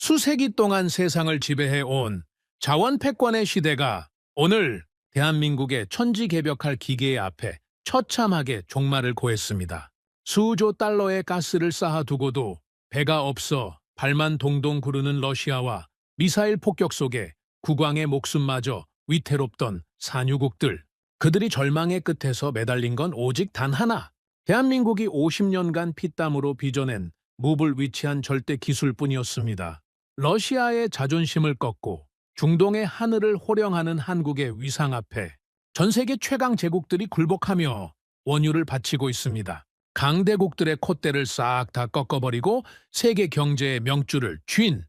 수세기 동안 세상을 지배해온 자원 패권의 시대가 오늘 대한민국의 천지개벽할 기계의 앞에 처참하게 종말을 고했습니다. 수조 달러의 가스를 쌓아두고도 배가 없어 발만 동동 구르는 러시아와 미사일 폭격 속에 국왕의 목숨마저 위태롭던 산유국들. 그들이 절망의 끝에서 매달린 건 오직 단 하나. 대한민국이 50년간 피땀으로 빚어낸 무불 위치한 절대 기술뿐이었습니다. 러시아의 자존심을 꺾고 중동의 하늘을 호령하는 한국의 위상 앞에 전 세계 최강 제국들이 굴복하며 원유를 바치고 있습니다. 강대국들의 콧대를 싹 다 꺾어버리고 세계 경제의 명줄을 쥔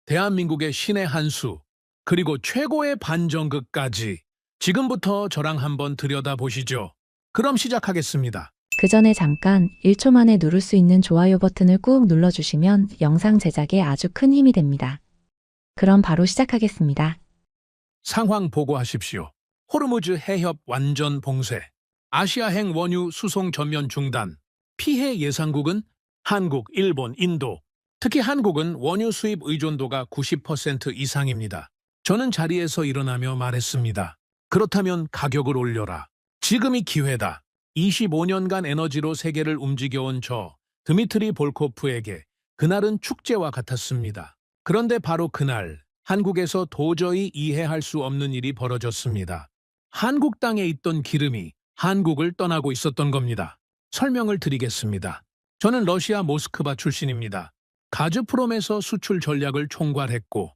대한민국의 신의 한 수, 그리고 최고의 반정극까지 지금부터 저랑 한번 들여다보시죠. 그럼 시작하겠습니다. 그 전에 잠깐 1초 만에 누를 수 있는 좋아요 버튼을 꾹 눌러주시면 영상 제작에 아주 큰 힘이 됩니다. 그럼 바로 시작하겠습니다. 상황 보고하십시오. 호르무즈 해협 완전 봉쇄, 아시아행 원유 수송 전면 중단, 피해 예상국은 한국, 일본, 인도. 특히 한국은 원유 수입 의존도가 90% 이상입니다. 저는 자리에서 일어나며 말했습니다. 그렇다면 가격을 올려라. 지금이 기회다. 25년간 에너지로 세계를 움직여온 저 드미트리 볼코프에게 그날은 축제와 같았습니다. 그런데 바로 그날 한국에서 도저히 이해할 수 없는 일이 벌어졌습니다. 한국 땅에 있던 기름이 한국을 떠나고 있었던 겁니다. 설명을 드리겠습니다. 저는 러시아 모스크바 출신입니다. 가즈프롬에서 수출 전략을 총괄했고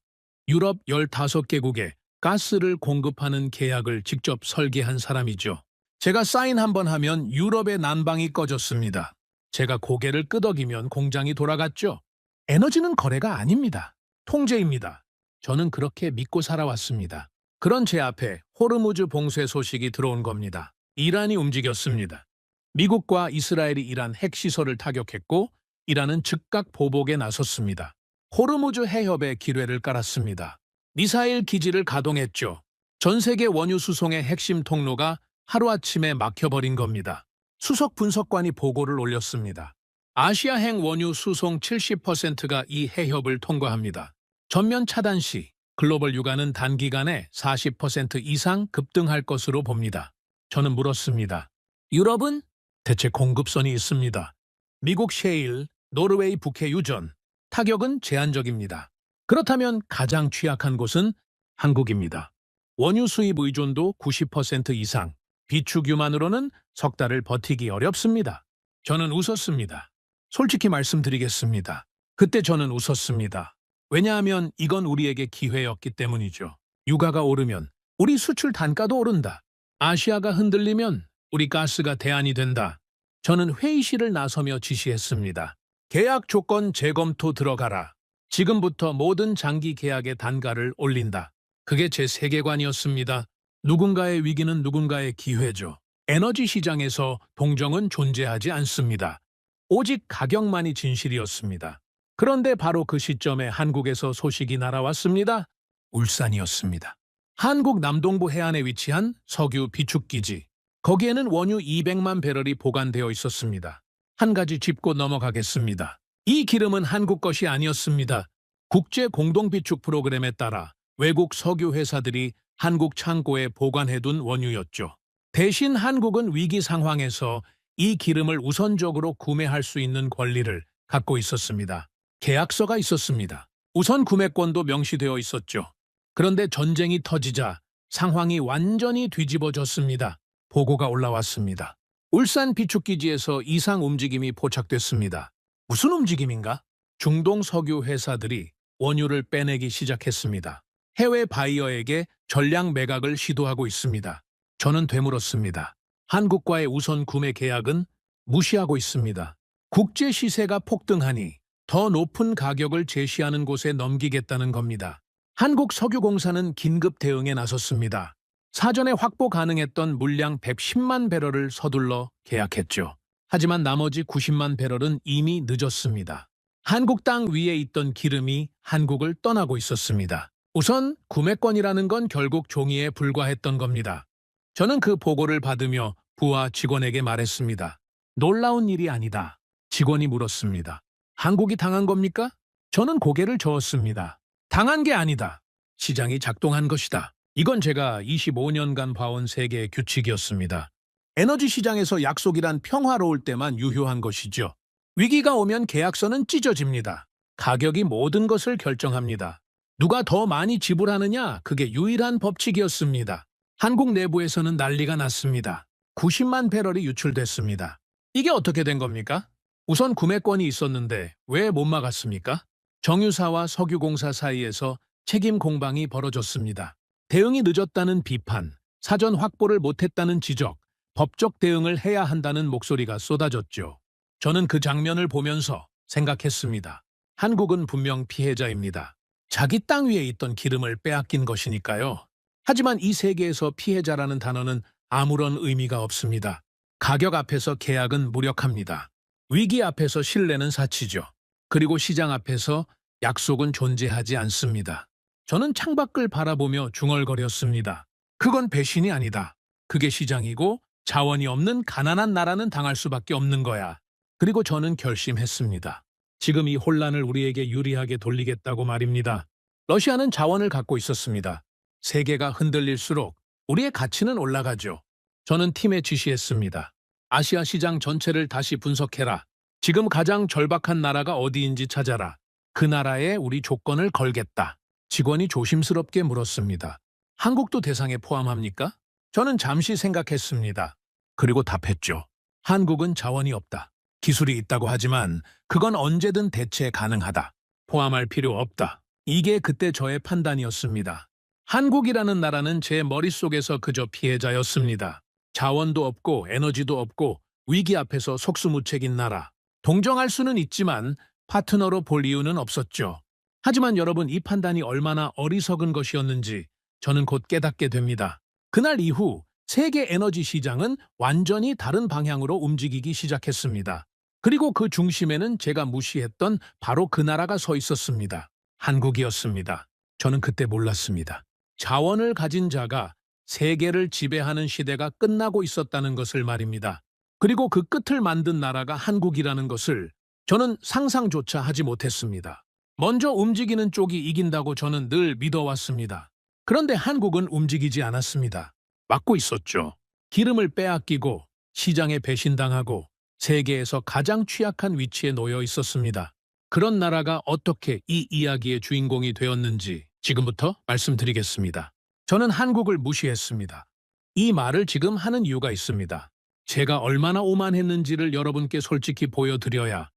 유럽 15개국에 가스를 공급하는 계약을 직접 설계한 사람이죠. 제가 사인 한번 하면 유럽의 난방이 꺼졌습니다. 제가 고개를 끄덕이면 공장이 돌아갔죠. 에너지는 거래가 아닙니다. 통제입니다. 저는 그렇게 믿고 살아왔습니다. 그런 제 앞에 호르무즈 봉쇄 소식이 들어온 겁니다. 이란이 움직였습니다. 미국과 이스라엘이 이란 핵시설을 타격했고 이란은 즉각 보복에 나섰습니다. 호르무즈 해협에 기뢰를 깔았습니다. 미사일 기지를 가동했죠. 전 세계 원유 수송의 핵심 통로가 하루아침에 막혀버린 겁니다. 수석 분석관이 보고를 올렸습니다. 아시아행 원유 수송 70%가 이 해협을 통과합니다. 전면 차단 시 글로벌 유가는 단기간에 40% 이상 급등할 것으로 봅니다. 저는 물었습니다. 유럽은? 대체 공급선이 있습니다. 미국 셰일, 노르웨이 북해 유전, 타격은 제한적입니다. 그렇다면 가장 취약한 곳은 한국입니다. 원유 수입 의존도 90% 이상, 비축유만으로는 석 달을 버티기 어렵습니다. 저는 웃었습니다. 솔직히 말씀드리겠습니다. 그때 저는 웃었습니다. 왜냐하면 이건 우리에게 기회였기 때문이죠. 유가가 오르면 우리 수출 단가도 오른다. 아시아가 흔들리면 우리 가스가 대안이 된다. 저는 회의실을 나서며 지시했습니다. 계약 조건 재검토 들어가라. 지금부터 모든 장기 계약의 단가를 올린다. 그게 제 세계관이었습니다. 누군가의 위기는 누군가의 기회죠. 에너지 시장에서 동정은 존재하지 않습니다. 오직 가격만이 진실이었습니다. 그런데 바로 그 시점에 한국에서 소식이 날아왔습니다. 울산이었습니다. 한국 남동부 해안에 위치한 석유 비축기지. 거기에는 원유 200만 배럴이 보관되어 있었습니다. 한 가지 짚고 넘어가겠습니다. 이 기름은 한국 것이 아니었습니다. 국제 공동비축 프로그램에 따라 외국 석유 회사들이 한국 창고에 보관해둔 원유였죠. 대신 한국은 위기 상황에서 이 기름을 우선적으로 구매할 수 있는 권리를 갖고 있었습니다. 계약서가 있었습니다. 우선 구매권도 명시되어 있었죠. 그런데 전쟁이 터지자 상황이 완전히 뒤집어졌습니다. 보고가 올라왔습니다. 울산 비축기지에서 이상 움직임이 포착됐습니다. 무슨 움직임인가? 중동 석유 회사들이 원유를 빼내기 시작했습니다. 해외 바이어에게 전량 매각을 시도하고 있습니다. 저는 되물었습니다. 한국과의 우선 구매 계약은 무시하고 있습니다. 국제 시세가 폭등하니 더 높은 가격을 제시하는 곳에 넘기겠다는 겁니다. 한국석유공사는 긴급 대응에 나섰습니다. 사전에 확보 가능했던 물량 110만 배럴을 서둘러 계약했죠. 하지만 나머지 90만 배럴은 이미 늦었습니다. 한국 땅 위에 있던 기름이 한국을 떠나고 있었습니다. 우선 구매권이라는 건 결국 종이에 불과했던 겁니다. 저는 그 보고를 받으며 부하 직원에게 말했습니다. 놀라운 일이 아니다. 직원이 물었습니다. 한국이 당한 겁니까? 저는 고개를 저었습니다. 당한 게 아니다. 시장이 작동한 것이다. 이건 제가 25년간 봐온 세계의 규칙이었습니다. 에너지 시장에서 약속이란 평화로울 때만 유효한 것이죠. 위기가 오면 계약서는 찢어집니다. 가격이 모든 것을 결정합니다. 누가 더 많이 지불하느냐, 그게 유일한 법칙이었습니다. 한국 내부에서는 난리가 났습니다. 90만 배럴이 유출됐습니다. 이게 어떻게 된 겁니까? 우선 구매권이 있었는데 왜 못 막았습니까? 정유사와 석유공사 사이에서 책임 공방이 벌어졌습니다. 대응이 늦었다는 비판, 사전 확보를 못했다는 지적, 법적 대응을 해야 한다는 목소리가 쏟아졌죠. 저는 그 장면을 보면서 생각했습니다. 한국은 분명 피해자입니다. 자기 땅 위에 있던 기름을 빼앗긴 것이니까요. 하지만 이 세계에서 피해자라는 단어는 아무런 의미가 없습니다. 가격 앞에서 계약은 무력합니다. 위기 앞에서 신뢰는 사치죠. 그리고 시장 앞에서 약속은 존재하지 않습니다. 저는 창밖을 바라보며 중얼거렸습니다. 그건 배신이 아니다. 그게 시장이고 자원이 없는 가난한 나라는 당할 수밖에 없는 거야. 그리고 저는 결심했습니다. 지금 이 혼란을 우리에게 유리하게 돌리겠다고 말입니다. 러시아는 자원을 갖고 있었습니다. 세계가 흔들릴수록 우리의 가치는 올라가죠. 저는 팀에 지시했습니다. 아시아 시장 전체를 다시 분석해라. 지금 가장 절박한 나라가 어디인지 찾아라. 그 나라에 우리 조건을 걸겠다. 직원이 조심스럽게 물었습니다. 한국도 대상에 포함합니까? 저는 잠시 생각했습니다. 그리고 답했죠. 한국은 자원이 없다. 기술이 있다고 하지만 그건 언제든 대체 가능하다. 포함할 필요 없다. 이게 그때 저의 판단이었습니다. 한국이라는 나라는 제 머릿속에서 그저 피해자였습니다. 자원도 없고 에너지도 없고 위기 앞에서 속수무책인 나라. 동정할 수는 있지만 파트너로 볼 이유는 없었죠. 하지만 여러분, 이 판단이 얼마나 어리석은 것이었는지 저는 곧 깨닫게 됩니다. 그날 이후 세계 에너지 시장은 완전히 다른 방향으로 움직이기 시작했습니다. 그리고 그 중심에는 제가 무시했던 바로 그 나라가 서 있었습니다. 한국이었습니다. 저는 그때 몰랐습니다. 자원을 가진 자가 세계를 지배하는 시대가 끝나고 있었다는 것을 말입니다. 그리고 그 끝을 만든 나라가 한국이라는 것을 저는 상상조차 하지 못했습니다. 먼저 움직이는 쪽이 이긴다고 저는 늘 믿어왔습니다. 그런데 한국은 움직이지 않았습니다. 막고 있었죠. 기름을 빼앗기고 시장에 배신당하고 세계에서 가장 취약한 위치에 놓여 있었습니다. 그런 나라가 어떻게 이 이야기의 주인공이 되었는지 지금부터 말씀드리겠습니다. 저는 한국을 무시했습니다. 이 말을 지금 하는 이유가 있습니다. 제가 얼마나 오만했는지를 여러분께 솔직히 보여드려야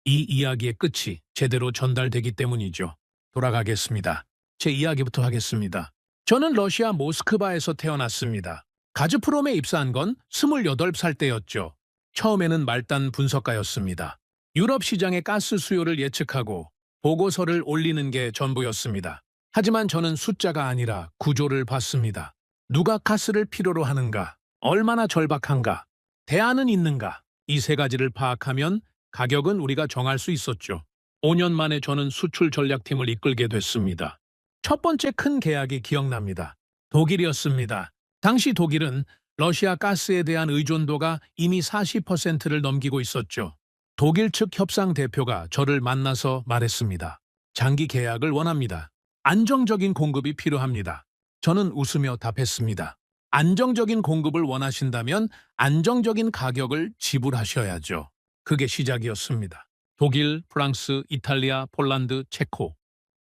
이 이야기의 끝이 제대로 전달되기 때문이죠. 돌아가겠습니다. 제 이야기부터 하겠습니다. 저는 러시아 모스크바에서 태어났습니다. 가즈프롬에 입사한 건 28살 때였죠. 처음에는 말단 분석가였습니다. 유럽 시장의 가스 수요를 예측하고 보고서를 올리는 게 전부였습니다. 하지만 저는 숫자가 아니라 구조를 봤습니다. 누가 가스를 필요로 하는가? 얼마나 절박한가? 대안은 있는가? 이 세 가지를 파악하면 가격은 우리가 정할 수 있었죠. 5년 만에 저는 수출 전략팀을 이끌게 됐습니다. 첫 번째 큰 계약이 기억납니다. 독일이었습니다. 당시 독일은 러시아 가스에 대한 의존도가 이미 40%를 넘기고 있었죠. 독일 측 협상 대표가 저를 만나서 말했습니다. 장기 계약을 원합니다. 안정적인 공급이 필요합니다. 저는 웃으며 답했습니다. 안정적인 공급을 원하신다면 안정적인 가격을 지불하셔야죠. 그게 시작이었습니다. 독일, 프랑스, 이탈리아, 폴란드, 체코.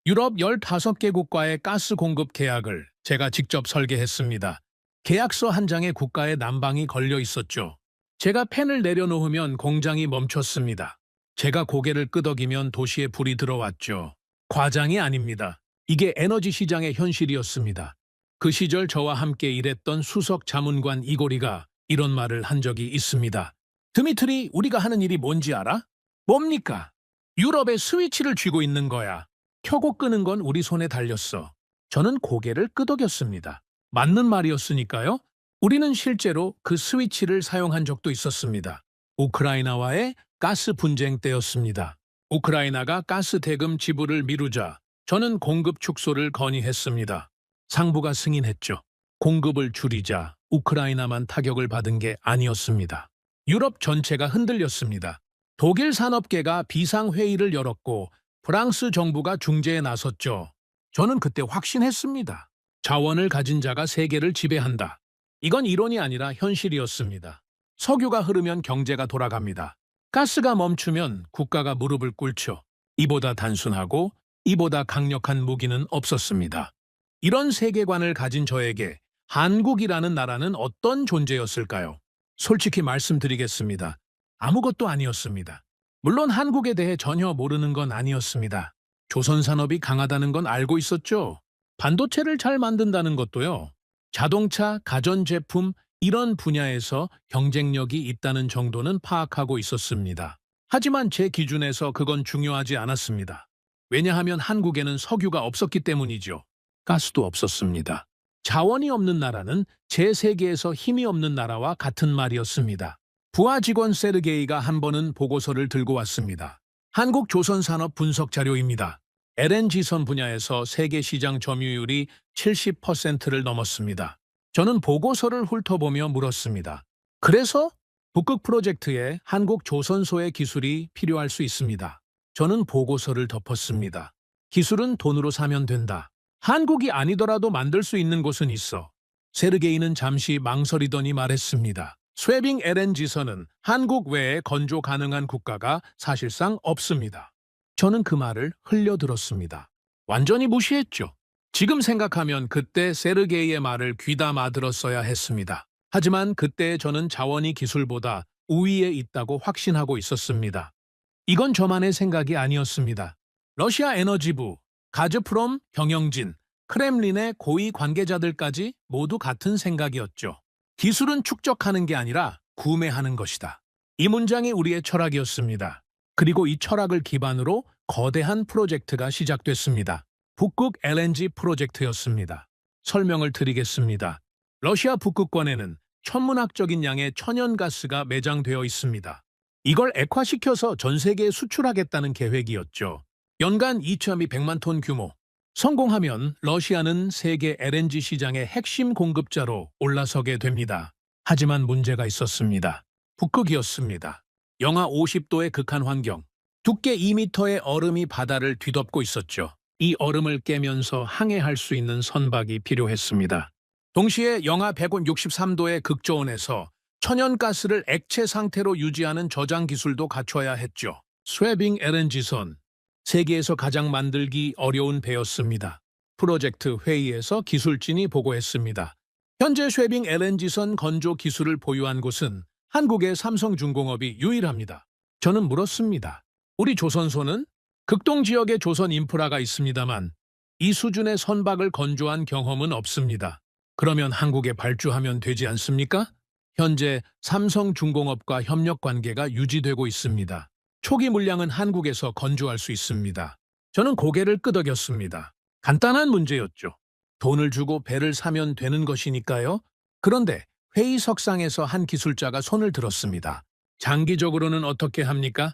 유럽 15개국과의 가스 공급 계약을 제가 직접 설계했습니다. 계약서 한 장에 국가의 난방이 걸려 있었죠. 제가 펜을 내려놓으면 공장이 멈췄습니다. 제가 고개를 끄덕이면 도시에 불이 들어왔죠. 과장이 아닙니다. 이게 에너지 시장의 현실이었습니다. 그 시절 저와 함께 일했던 수석 자문관 이고리가 이런 말을 한 적이 있습니다. 드미트리, 우리가 하는 일이 뭔지 알아? 뭡니까? 유럽의 스위치를 쥐고 있는 거야. 켜고 끄는 건 우리 손에 달렸어. 저는 고개를 끄덕였습니다. 맞는 말이었으니까요. 우리는 실제로 그 스위치를 사용한 적도 있었습니다. 우크라이나와의 가스 분쟁 때였습니다. 우크라이나가 가스 대금 지불을 미루자 저는 공급 축소를 건의했습니다. 상부가 승인했죠. 공급을 줄이자 우크라이나만 타격을 받은 게 아니었습니다. 유럽 전체가 흔들렸습니다. 독일 산업계가 비상회의를 열었고 프랑스 정부가 중재에 나섰죠. 저는 그때 확신했습니다. 자원을 가진 자가 세계를 지배한다. 이건 이론이 아니라 현실이었습니다. 석유가 흐르면 경제가 돌아갑니다. 가스가 멈추면 국가가 무릎을 꿇죠. 이보다 단순하고 이보다 강력한 무기는 없었습니다. 이런 세계관을 가진 저에게 한국이라는 나라는 어떤 존재였을까요? 솔직히 말씀드리겠습니다. 아무것도 아니었습니다. 물론 한국에 대해 전혀 모르는 건 아니었습니다. 조선 산업이 강하다는 건 알고 있었죠. 반도체를 잘 만든다는 것도요. 자동차, 가전제품 이런 분야에서 경쟁력이 있다는 정도는 파악하고 있었습니다. 하지만 제 기준에서 그건 중요하지 않았습니다. 왜냐하면 한국에는 석유가 없었기 때문이죠. 가스도 없었습니다. 자원이 없는 나라는 제3계에서 힘이 없는 나라와 같은 말이었습니다. 부하 직원 세르게이가 한 번은 보고서를 들고 왔습니다. 한국 조선산업 분석 자료입니다. LNG선 분야에서 세계 시장 점유율이 70%를 넘었습니다. 저는 보고서를 훑어보며 물었습니다. 그래서 북극 프로젝트에 한국 조선소의 기술이 필요할 수 있습니다. 저는 보고서를 덮었습니다. 기술은 돈으로 사면 된다. 한국이 아니더라도 만들 수 있는 곳은 있어. 세르게이는 잠시 망설이더니 말했습니다. 쇠빙 LNG선은 한국 외에 건조 가능한 국가가 사실상 없습니다. 저는 그 말을 흘려들었습니다. 완전히 무시했죠. 지금 생각하면 그때 세르게이의 말을 귀담아 들었어야 했습니다. 하지만 그때 저는 자원이 기술보다 우위에 있다고 확신하고 있었습니다. 이건 저만의 생각이 아니었습니다. 러시아 에너지부, 가즈프롬, 경영진, 크렘린의 고위 관계자들까지 모두 같은 생각이었죠. 기술은 축적하는 게 아니라 구매하는 것이다. 이 문장이 우리의 철학이었습니다. 그리고 이 철학을 기반으로 거대한 프로젝트가 시작됐습니다. 북극 LNG 프로젝트였습니다. 설명을 드리겠습니다. 러시아 북극권에는 천문학적인 양의 천연가스가 매장되어 있습니다. 이걸 액화시켜서 전 세계에 수출하겠다는 계획이었죠. 연간 2,200만 톤 규모. 성공하면 러시아는 세계 LNG 시장의 핵심 공급자로 올라서게 됩니다. 하지만 문제가 있었습니다. 북극이었습니다. 영하 50도의 극한 환경. 두께 2m의 얼음이 바다를 뒤덮고 있었죠. 이 얼음을 깨면서 항해할 수 있는 선박이 필요했습니다. 동시에 영하 163도의 극저온에서 천연가스를 액체 상태로 유지하는 저장 기술도 갖춰야 했죠. 쇠빙 LNG선. 세계에서 가장 만들기 어려운 배였습니다. 프로젝트 회의에서 기술진이 보고했습니다. 현재 쇠빙 LNG선 건조 기술을 보유한 곳은 한국의 삼성중공업이 유일합니다. 저는 물었습니다. 우리 조선소는 극동 지역에 조선 인프라가 있습니다만 이 수준의 선박을 건조한 경험은 없습니다. 그러면 한국에 발주하면 되지 않습니까? 현재 삼성중공업과 협력 관계가 유지되고 있습니다. 초기 물량은 한국에서 건조할 수 있습니다. 저는 고개를 끄덕였습니다. 간단한 문제였죠. 돈을 주고 배를 사면 되는 것이니까요. 그런데 회의석상에서 한 기술자가 손을 들었습니다. 장기적으로는 어떻게 합니까?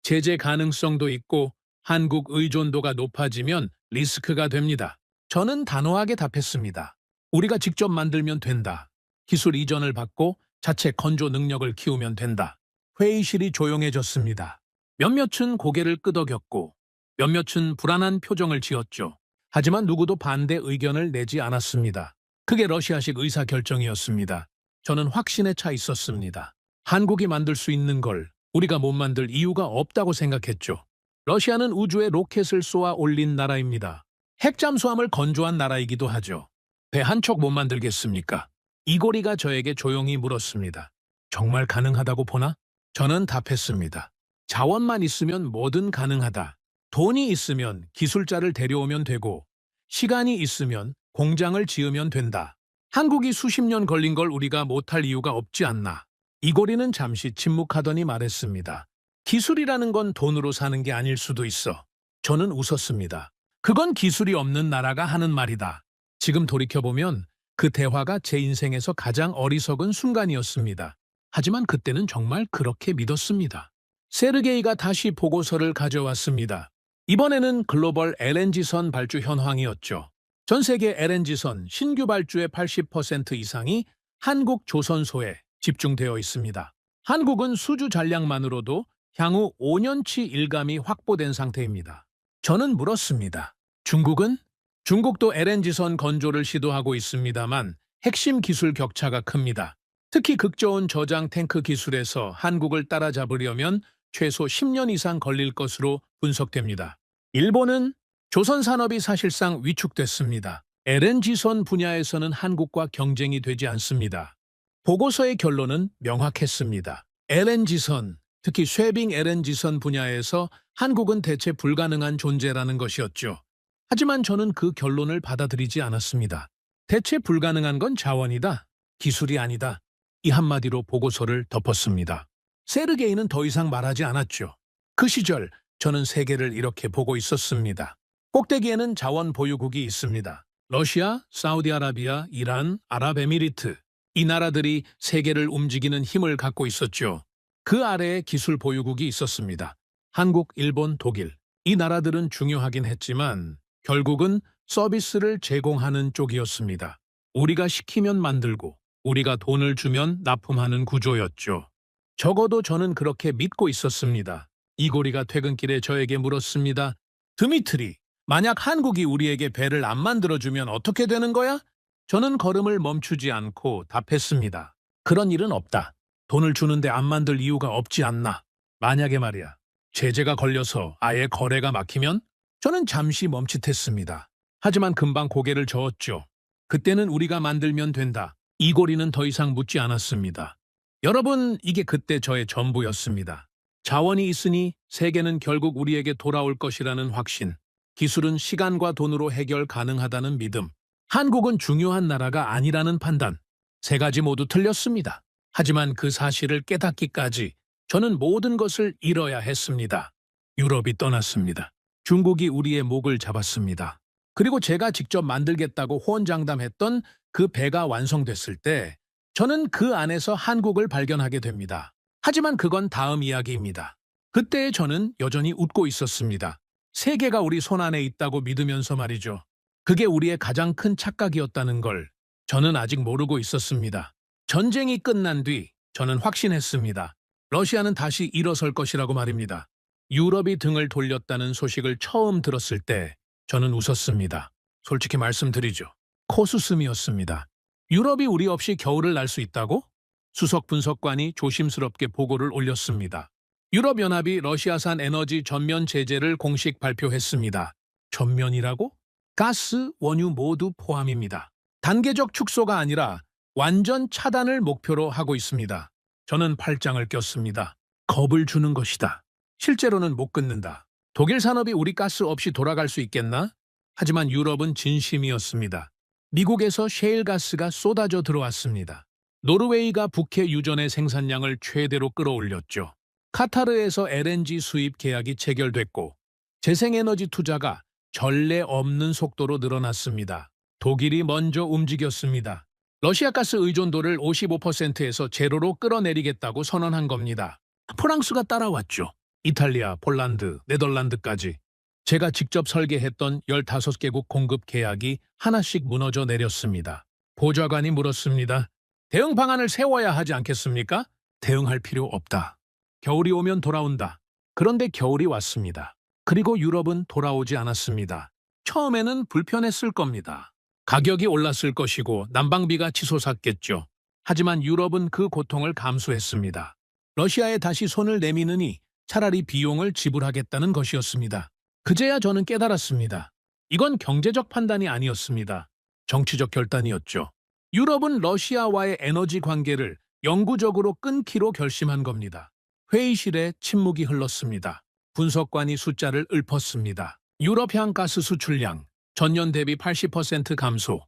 제재 가능성도 있고 한국 의존도가 높아지면 리스크가 됩니다. 저는 단호하게 답했습니다. 우리가 직접 만들면 된다. 기술 이전을 받고 자체 건조 능력을 키우면 된다. 회의실이 조용해졌습니다. 몇몇은 고개를 끄덕였고 몇몇은 불안한 표정을 지었죠. 하지만 누구도 반대 의견을 내지 않았습니다. 그게 러시아식 의사결정이었습니다. 저는 확신에 차 있었습니다. 한국이 만들 수 있는 걸 우리가 못 만들 이유가 없다고 생각했죠. 러시아는 우주에 로켓을 쏘아 올린 나라입니다. 핵잠수함을 건조한 나라이기도 하죠. 배 한 척 못 만들겠습니까? 이고리가 저에게 조용히 물었습니다. 정말 가능하다고 보나? 저는 답했습니다. 자원만 있으면 뭐든 가능하다. 돈이 있으면 기술자를 데려오면 되고 시간이 있으면 공장을 지으면 된다. 한국이 수십 년 걸린 걸 우리가 못할 이유가 없지 않나. 이고리는 잠시 침묵하더니 말했습니다. 기술이라는 건 돈으로 사는 게 아닐 수도 있어. 저는 웃었습니다. 그건 기술이 없는 나라가 하는 말이다. 지금 돌이켜보면 그 대화가 제 인생에서 가장 어리석은 순간이었습니다. 하지만 그때는 정말 그렇게 믿었습니다. 세르게이가 다시 보고서를 가져왔습니다. 이번에는 글로벌 LNG선 발주 현황이었죠. 전 세계 LNG선 신규 발주의 80% 이상이 한국 조선소에 집중되어 있습니다. 한국은 수주 잔량만으로도 향후 5년치 일감이 확보된 상태입니다. 저는 물었습니다. 중국은? 중국도 LNG선 건조를 시도하고 있습니다만 핵심 기술 격차가 큽니다. 특히 극저온 저장 탱크 기술에서 한국을 따라잡으려면 최소 10년 이상 걸릴 것으로 분석됩니다. 일본은 조선 산업이 사실상 위축됐습니다. LNG선 분야에서는 한국과 경쟁이 되지 않습니다. 보고서의 결론은 명확했습니다. LNG선, 특히 쉐빙 LNG선 분야에서 한국은 대체 불가능한 존재라는 것이었죠. 하지만 저는 그 결론을 받아들이지 않았습니다. 대체 불가능한 건 자원이다, 기술이 아니다. 이 한마디로 보고서를 덮었습니다. 세르게이는 더 이상 말하지 않았죠. 그 시절 저는 세계를 이렇게 보고 있었습니다. 꼭대기에는 자원 보유국이 있습니다. 러시아, 사우디아라비아, 이란, 아랍에미리트. 이 나라들이 세계를 움직이는 힘을 갖고 있었죠. 그 아래에 기술 보유국이 있었습니다. 한국, 일본, 독일. 이 나라들은 중요하긴 했지만 결국은 서비스를 제공하는 쪽이었습니다. 우리가 시키면 만들고 우리가 돈을 주면 납품하는 구조였죠. 적어도 저는 그렇게 믿고 있었습니다. 이고리가 퇴근길에 저에게 물었습니다. 드미트리, 만약 한국이 우리에게 배를 안 만들어주면 어떻게 되는 거야? 저는 걸음을 멈추지 않고 답했습니다. 그런 일은 없다. 돈을 주는데 안 만들 이유가 없지 않나. 만약에 말이야, 제재가 걸려서 아예 거래가 막히면? 저는 잠시 멈칫했습니다. 하지만 금방 고개를 저었죠. 그때는 우리가 만들면 된다. 이고리는 더 이상 묻지 않았습니다. 여러분, 이게 그때 저의 전부였습니다. 자원이 있으니 세계는 결국 우리에게 돌아올 것이라는 확신. 기술은 시간과 돈으로 해결 가능하다는 믿음. 한국은 중요한 나라가 아니라는 판단. 세 가지 모두 틀렸습니다. 하지만 그 사실을 깨닫기까지 저는 모든 것을 잃어야 했습니다. 유럽이 떠났습니다. 중국이 우리의 목을 잡았습니다. 그리고 제가 직접 만들겠다고 호언장담했던 그 배가 완성됐을 때 저는 그 안에서 한국을 발견하게 됩니다. 하지만 그건 다음 이야기입니다. 그때 저는 여전히 웃고 있었습니다. 세계가 우리 손안에 있다고 믿으면서 말이죠. 그게 우리의 가장 큰 착각이었다는 걸 저는 아직 모르고 있었습니다. 전쟁이 끝난 뒤 저는 확신했습니다. 러시아는 다시 일어설 것이라고 말입니다. 유럽이 등을 돌렸다는 소식을 처음 들었을 때 저는 웃었습니다. 솔직히 말씀드리죠. 코수슴이었습니다. 유럽이 우리 없이 겨울을 날 수 있다고? 수석 분석관이 조심스럽게 보고를 올렸습니다. 유럽연합이 러시아산 에너지 전면 제재를 공식 발표했습니다. 전면이라고? 가스, 원유 모두 포함입니다. 단계적 축소가 아니라 완전 차단을 목표로 하고 있습니다. 저는 팔짱을 꼈습니다. 겁을 주는 것이다. 실제로는 못 끊는다. 독일 산업이 우리 가스 없이 돌아갈 수 있겠나? 하지만 유럽은 진심이었습니다. 미국에서 셰일 가스가 쏟아져 들어왔습니다. 노르웨이가 북해 유전의 생산량을 최대로 끌어올렸죠. 카타르에서 LNG 수입 계약이 체결됐고 재생에너지 투자가 전례 없는 속도로 늘어났습니다. 독일이 먼저 움직였습니다. 러시아 가스 의존도를 55%에서 제로로 끌어내리겠다고 선언한 겁니다. 프랑스가 따라왔죠. 이탈리아, 폴란드, 네덜란드까지. 제가 직접 설계했던 15개국 공급 계약이 하나씩 무너져 내렸습니다. 보좌관이 물었습니다. 대응 방안을 세워야 하지 않겠습니까? 대응할 필요 없다. 겨울이 오면 돌아온다. 그런데 겨울이 왔습니다. 그리고 유럽은 돌아오지 않았습니다. 처음에는 불편했을 겁니다. 가격이 올랐을 것이고 난방비가 치솟았겠죠. 하지만 유럽은 그 고통을 감수했습니다. 러시아에 다시 손을 내미느니 차라리 비용을 지불하겠다는 것이었습니다. 그제야 저는 깨달았습니다. 이건 경제적 판단이 아니었습니다. 정치적 결단이었죠. 유럽은 러시아와의 에너지 관계를 영구적으로 끊기로 결심한 겁니다. 회의실에 침묵이 흘렀습니다. 분석관이 숫자를 읊었습니다. 유럽향 가스 수출량, 전년 대비 80% 감소,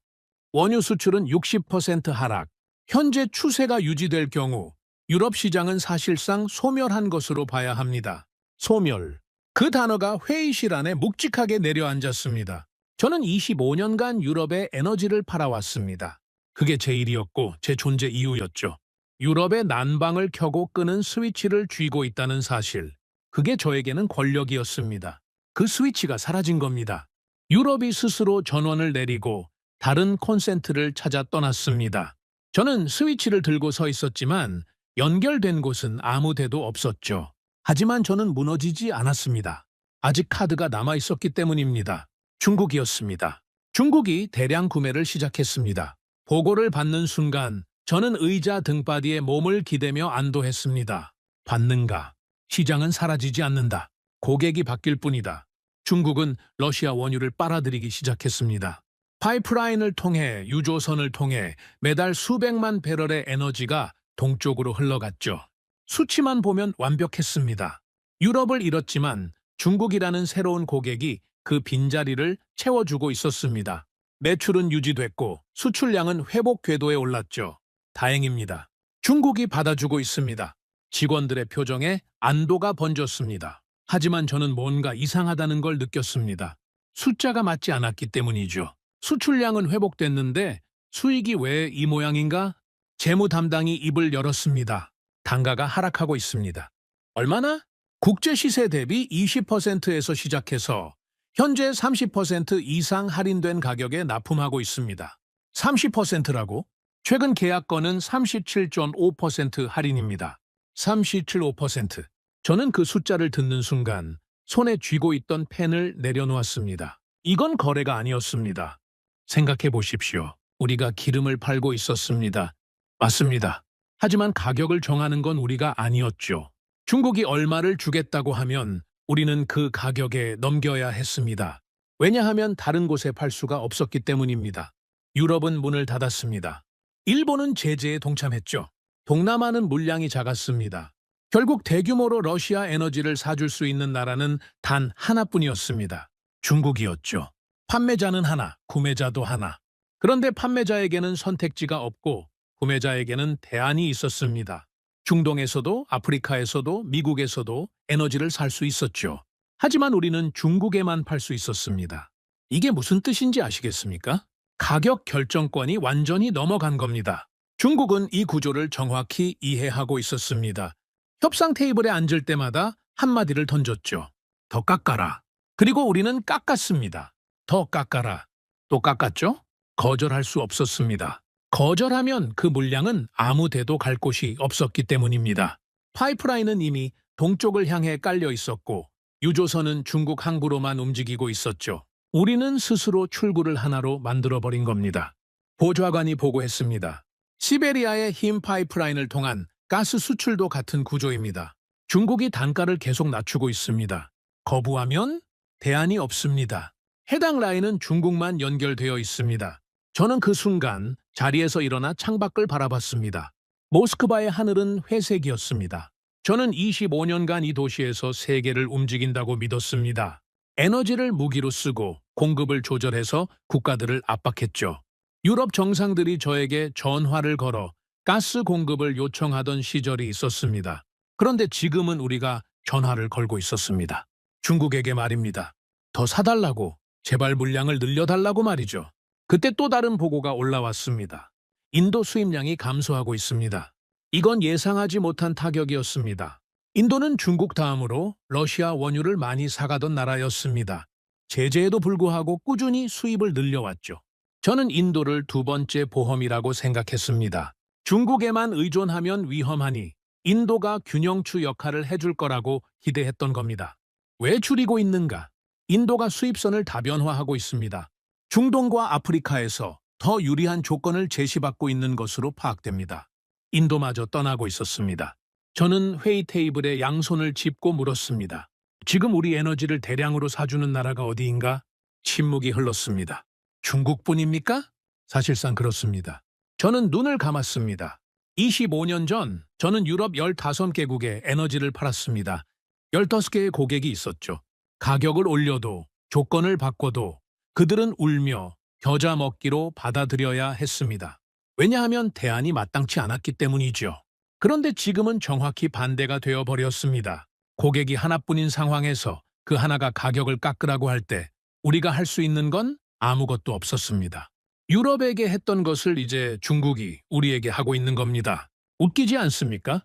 원유 수출은 60% 하락. 현재 추세가 유지될 경우 유럽 시장은 사실상 소멸한 것으로 봐야 합니다. 소멸. 그 단어가 회의실 안에 묵직하게 내려앉았습니다. 저는 25년간 유럽에 에너지를 팔아왔습니다. 그게 제 일이었고 제 존재 이유였죠. 유럽의 난방을 켜고 끄는 스위치를 쥐고 있다는 사실. 그게 저에게는 권력이었습니다. 그 스위치가 사라진 겁니다. 유럽이 스스로 전원을 내리고 다른 콘센트를 찾아 떠났습니다. 저는 스위치를 들고 서 있었지만 연결된 곳은 아무 데도 없었죠. 하지만 저는 무너지지 않았습니다. 아직 카드가 남아 있었기 때문입니다. 중국이었습니다. 중국이 대량 구매를 시작했습니다. 보고를 받는 순간 저는 의자 등바디에 몸을 기대며 안도했습니다. 받는가? 시장은 사라지지 않는다. 고객이 바뀔 뿐이다. 중국은 러시아 원유를 빨아들이기 시작했습니다. 파이프라인을 통해 유조선을 통해 매달 수백만 배럴의 에너지가 동쪽으로 흘러갔죠. 수치만 보면 완벽했습니다. 유럽을 잃었지만 중국이라는 새로운 고객이 그 빈자리를 채워주고 있었습니다. 매출은 유지됐고 수출량은 회복 궤도에 올랐죠. 다행입니다. 중국이 받아주고 있습니다. 직원들의 표정에 안도가 번졌습니다. 하지만 저는 뭔가 이상하다는 걸 느꼈습니다. 숫자가 맞지 않았기 때문이죠. 수출량은 회복됐는데 수익이 왜 이 모양인가? 재무 담당이 입을 열었습니다. 단가가 하락하고 있습니다. 얼마나? 국제 시세 대비 20%에서 시작해서 현재 30% 이상 할인된 가격에 납품하고 있습니다. 30%라고? 최근 계약건은 37.5% 할인입니다. 37.5%. 저는 그 숫자를 듣는 순간 손에 쥐고 있던 펜을 내려놓았습니다. 이건 거래가 아니었습니다. 생각해 보십시오. 우리가 기름을 팔고 있었습니다. 맞습니다. 하지만 가격을 정하는 건 우리가 아니었죠. 중국이 얼마를 주겠다고 하면 우리는 그 가격에 넘겨야 했습니다. 왜냐하면 다른 곳에 팔 수가 없었기 때문입니다. 유럽은 문을 닫았습니다. 일본은 제재에 동참했죠. 동남아는 물량이 작았습니다. 결국 대규모로 러시아 에너지를 사줄 수 있는 나라는 단 하나뿐이었습니다. 중국이었죠. 판매자는 하나, 구매자도 하나. 그런데 판매자에게는 선택지가 없고 구매자에게는 대안이 있었습니다. 중동에서도 아프리카에서도 미국에서도 에너지를 살 수 있었죠. 하지만 우리는 중국에만 팔 수 있었습니다. 이게 무슨 뜻인지 아시겠습니까? 가격 결정권이 완전히 넘어간 겁니다. 중국은 이 구조를 정확히 이해하고 있었습니다. 협상 테이블에 앉을 때마다 한마디를 던졌죠. 더 깎아라. 그리고 우리는 깎았습니다. 더 깎아라. 또 깎았죠? 거절할 수 없었습니다. 거절하면 그 물량은 아무 데도 갈 곳이 없었기 때문입니다. 파이프라인은 이미 동쪽을 향해 깔려 있었고 유조선은 중국 항구로만 움직이고 있었죠. 우리는 스스로 출구를 하나로 만들어버린 겁니다. 보좌관이 보고했습니다. 시베리아의 흰 파이프라인을 통한 가스 수출도 같은 구조입니다. 중국이 단가를 계속 낮추고 있습니다. 거부하면 대안이 없습니다. 해당 라인은 중국만 연결되어 있습니다. 저는 그 순간 자리에서 일어나 창밖을 바라봤습니다. 모스크바의 하늘은 회색이었습니다. 저는 25년간 이 도시에서 세계를 움직인다고 믿었습니다. 에너지를 무기로 쓰고 공급을 조절해서 국가들을 압박했죠. 유럽 정상들이 저에게 전화를 걸어 가스 공급을 요청하던 시절이 있었습니다. 그런데 지금은 우리가 전화를 걸고 있었습니다. 중국에게 말입니다. 더 사달라고, 제발 물량을 늘려달라고 말이죠. 그때 또 다른 보고가 올라왔습니다. 인도 수입량이 감소하고 있습니다. 이건 예상하지 못한 타격이었습니다. 인도는 중국 다음으로 러시아 원유를 많이 사가던 나라였습니다. 제재에도 불구하고 꾸준히 수입을 늘려왔죠. 저는 인도를 두 번째 보험이라고 생각했습니다. 중국에만 의존하면 위험하니 인도가 균형추 역할을 해줄 거라고 기대했던 겁니다. 왜 줄이고 있는가? 인도가 수입선을 다변화하고 있습니다. 중동과 아프리카에서 더 유리한 조건을 제시받고 있는 것으로 파악됩니다. 인도마저 떠나고 있었습니다. 저는 회의 테이블에 양손을 짚고 물었습니다. 지금 우리 에너지를 대량으로 사주는 나라가 어디인가? 침묵이 흘렀습니다. 중국뿐입니까? 사실상 그렇습니다. 저는 눈을 감았습니다. 25년 전 저는 유럽 15개국에 에너지를 팔았습니다. 15개의 고객이 있었죠. 가격을 올려도 조건을 바꿔도 그들은 울며 겨자 먹기로 받아들여야 했습니다. 왜냐하면 대안이 마땅치 않았기 때문이죠. 그런데 지금은 정확히 반대가 되어버렸습니다. 고객이 하나뿐인 상황에서 그 하나가 가격을 깎으라고 할 때 우리가 할 수 있는 건 아무것도 없었습니다. 유럽에게 했던 것을 이제 중국이 우리에게 하고 있는 겁니다. 웃기지 않습니까?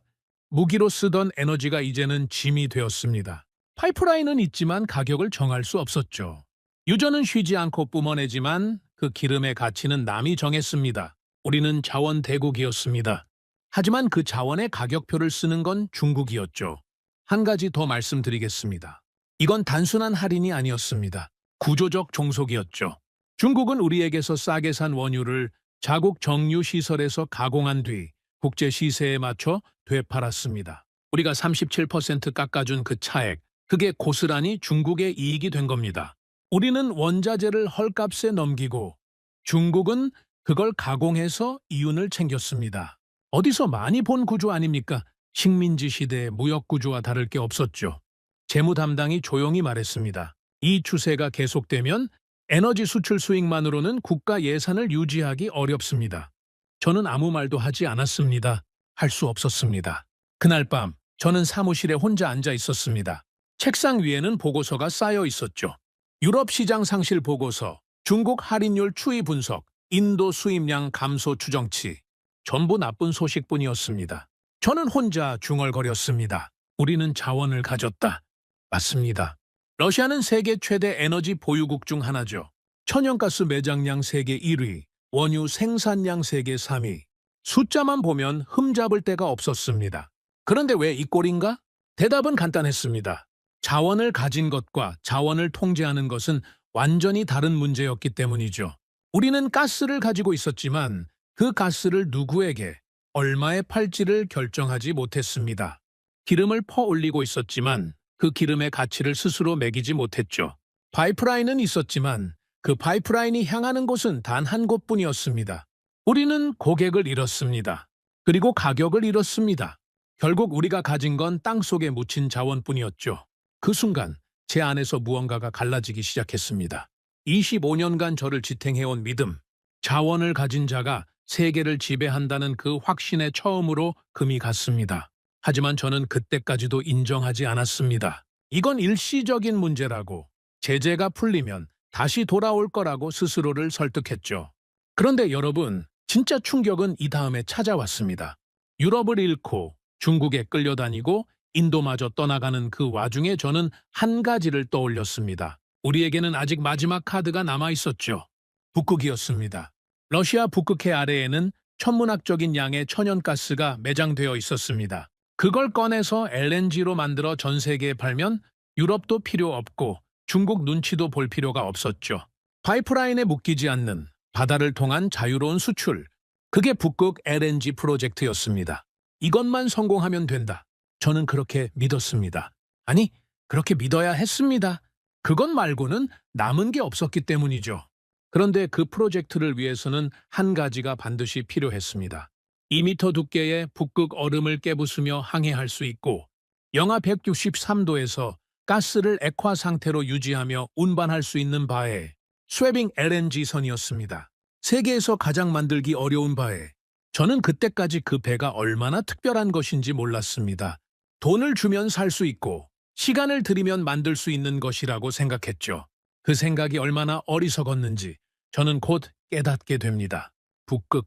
무기로 쓰던 에너지가 이제는 짐이 되었습니다. 파이프라인은 있지만 가격을 정할 수 없었죠. 유저는 쉬지 않고 뿜어내지만 그 기름의 가치는 남이 정했습니다. 우리는 자원 대국이었습니다. 하지만 그 자원의 가격표를 쓰는 건 중국이었죠. 한 가지 더 말씀드리겠습니다. 이건 단순한 할인이 아니었습니다. 구조적 종속이었죠. 중국은 우리에게서 싸게 산 원유를 자국 정유 시설에서 가공한 뒤 국제 시세에 맞춰 되팔았습니다. 우리가 37% 깎아준 그 차액, 그게 고스란히 중국의 이익이 된 겁니다. 우리는 원자재를 헐값에 넘기고 중국은 그걸 가공해서 이윤을 챙겼습니다. 어디서 많이 본 구조 아닙니까? 식민지 시대의 무역 구조와 다를 게 없었죠. 재무 담당이 조용히 말했습니다. 이 추세가 계속되면 에너지 수출 수익만으로는 국가 예산을 유지하기 어렵습니다. 저는 아무 말도 하지 않았습니다. 할 수 없었습니다. 그날 밤 저는 사무실에 혼자 앉아 있었습니다. 책상 위에는 보고서가 쌓여 있었죠. 유럽 시장 상실 보고서, 중국 할인율 추이 분석, 인도 수입량 감소 추정치. 전부 나쁜 소식뿐이었습니다. 저는 혼자 중얼거렸습니다. 우리는 자원을 가졌다. 맞습니다. 러시아는 세계 최대 에너지 보유국 중 하나죠. 천연가스 매장량 세계 1위, 원유 생산량 세계 3위. 숫자만 보면 흠잡을 데가 없었습니다. 그런데 왜 이 꼴인가? 대답은 간단했습니다. 자원을 가진 것과 자원을 통제하는 것은 완전히 다른 문제였기 때문이죠. 우리는 가스를 가지고 있었지만 그 가스를 누구에게 얼마에 팔지를 결정하지 못했습니다. 기름을 퍼올리고 있었지만 그 기름의 가치를 스스로 매기지 못했죠. 파이프라인은 있었지만 그 파이프라인이 향하는 곳은 단 한 곳뿐이었습니다. 우리는 고객을 잃었습니다. 그리고 가격을 잃었습니다. 결국 우리가 가진 건 땅속에 묻힌 자원뿐이었죠. 그 순간 제 안에서 무언가가 갈라지기 시작했습니다. 25년간 저를 지탱해온 믿음, 자원을 가진 자가 세계를 지배한다는 그 확신에 처음으로 금이 갔습니다. 하지만 저는 그때까지도 인정하지 않았습니다. 이건 일시적인 문제라고, 제재가 풀리면 다시 돌아올 거라고 스스로를 설득했죠. 그런데 여러분, 진짜 충격은 이 다음에 찾아왔습니다. 유럽을 잃고 중국에 끌려다니고 인도마저 떠나가는 그 와중에 저는 한 가지를 떠올렸습니다. 우리에게는 아직 마지막 카드가 남아있었죠. 북극이었습니다. 러시아 북극해 아래에는 천문학적인 양의 천연가스가 매장되어 있었습니다. 그걸 꺼내서 LNG로 만들어 전 세계에 팔면 유럽도 필요 없고 중국 눈치도 볼 필요가 없었죠. 파이프라인에 묶이지 않는 바다를 통한 자유로운 수출, 그게 북극 LNG 프로젝트였습니다. 이것만 성공하면 된다. 저는 그렇게 믿었습니다. 아니, 그렇게 믿어야 했습니다. 그것 말고는 남은 게 없었기 때문이죠. 그런데 그 프로젝트를 위해서는 한 가지가 반드시 필요했습니다. 2m 두께의 북극 얼음을 깨부수며 항해할 수 있고 영하 163도에서 가스를 액화 상태로 유지하며 운반할 수 있는 바에 스웨빙 LNG선이었습니다. 세계에서 가장 만들기 어려운 바에 저는 그때까지 그 배가 얼마나 특별한 것인지 몰랐습니다. 돈을 주면 살 수 있고 시간을 들이면 만들 수 있는 것이라고 생각했죠. 그 생각이 얼마나 어리석었는지 저는 곧 깨닫게 됩니다. 북극.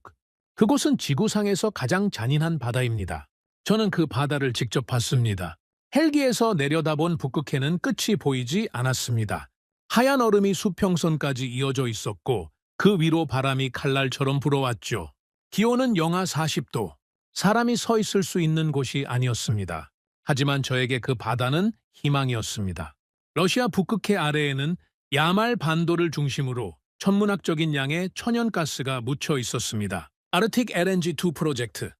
그곳은 지구상에서 가장 잔인한 바다입니다. 저는 그 바다를 직접 봤습니다. 헬기에서 내려다본 북극해는 끝이 보이지 않았습니다. 하얀 얼음이 수평선까지 이어져 있었고 그 위로 바람이 칼날처럼 불어왔죠. 기온은 영하 40도. 사람이 서 있을 수 있는 곳이 아니었습니다. 하지만 저에게 그 바다는 희망이었습니다. 러시아 북극해 아래에는 야말 반도를 중심으로 천문학적인 양의 천연가스가 묻혀 있었습니다. 아르틱 LNG2 프로젝트.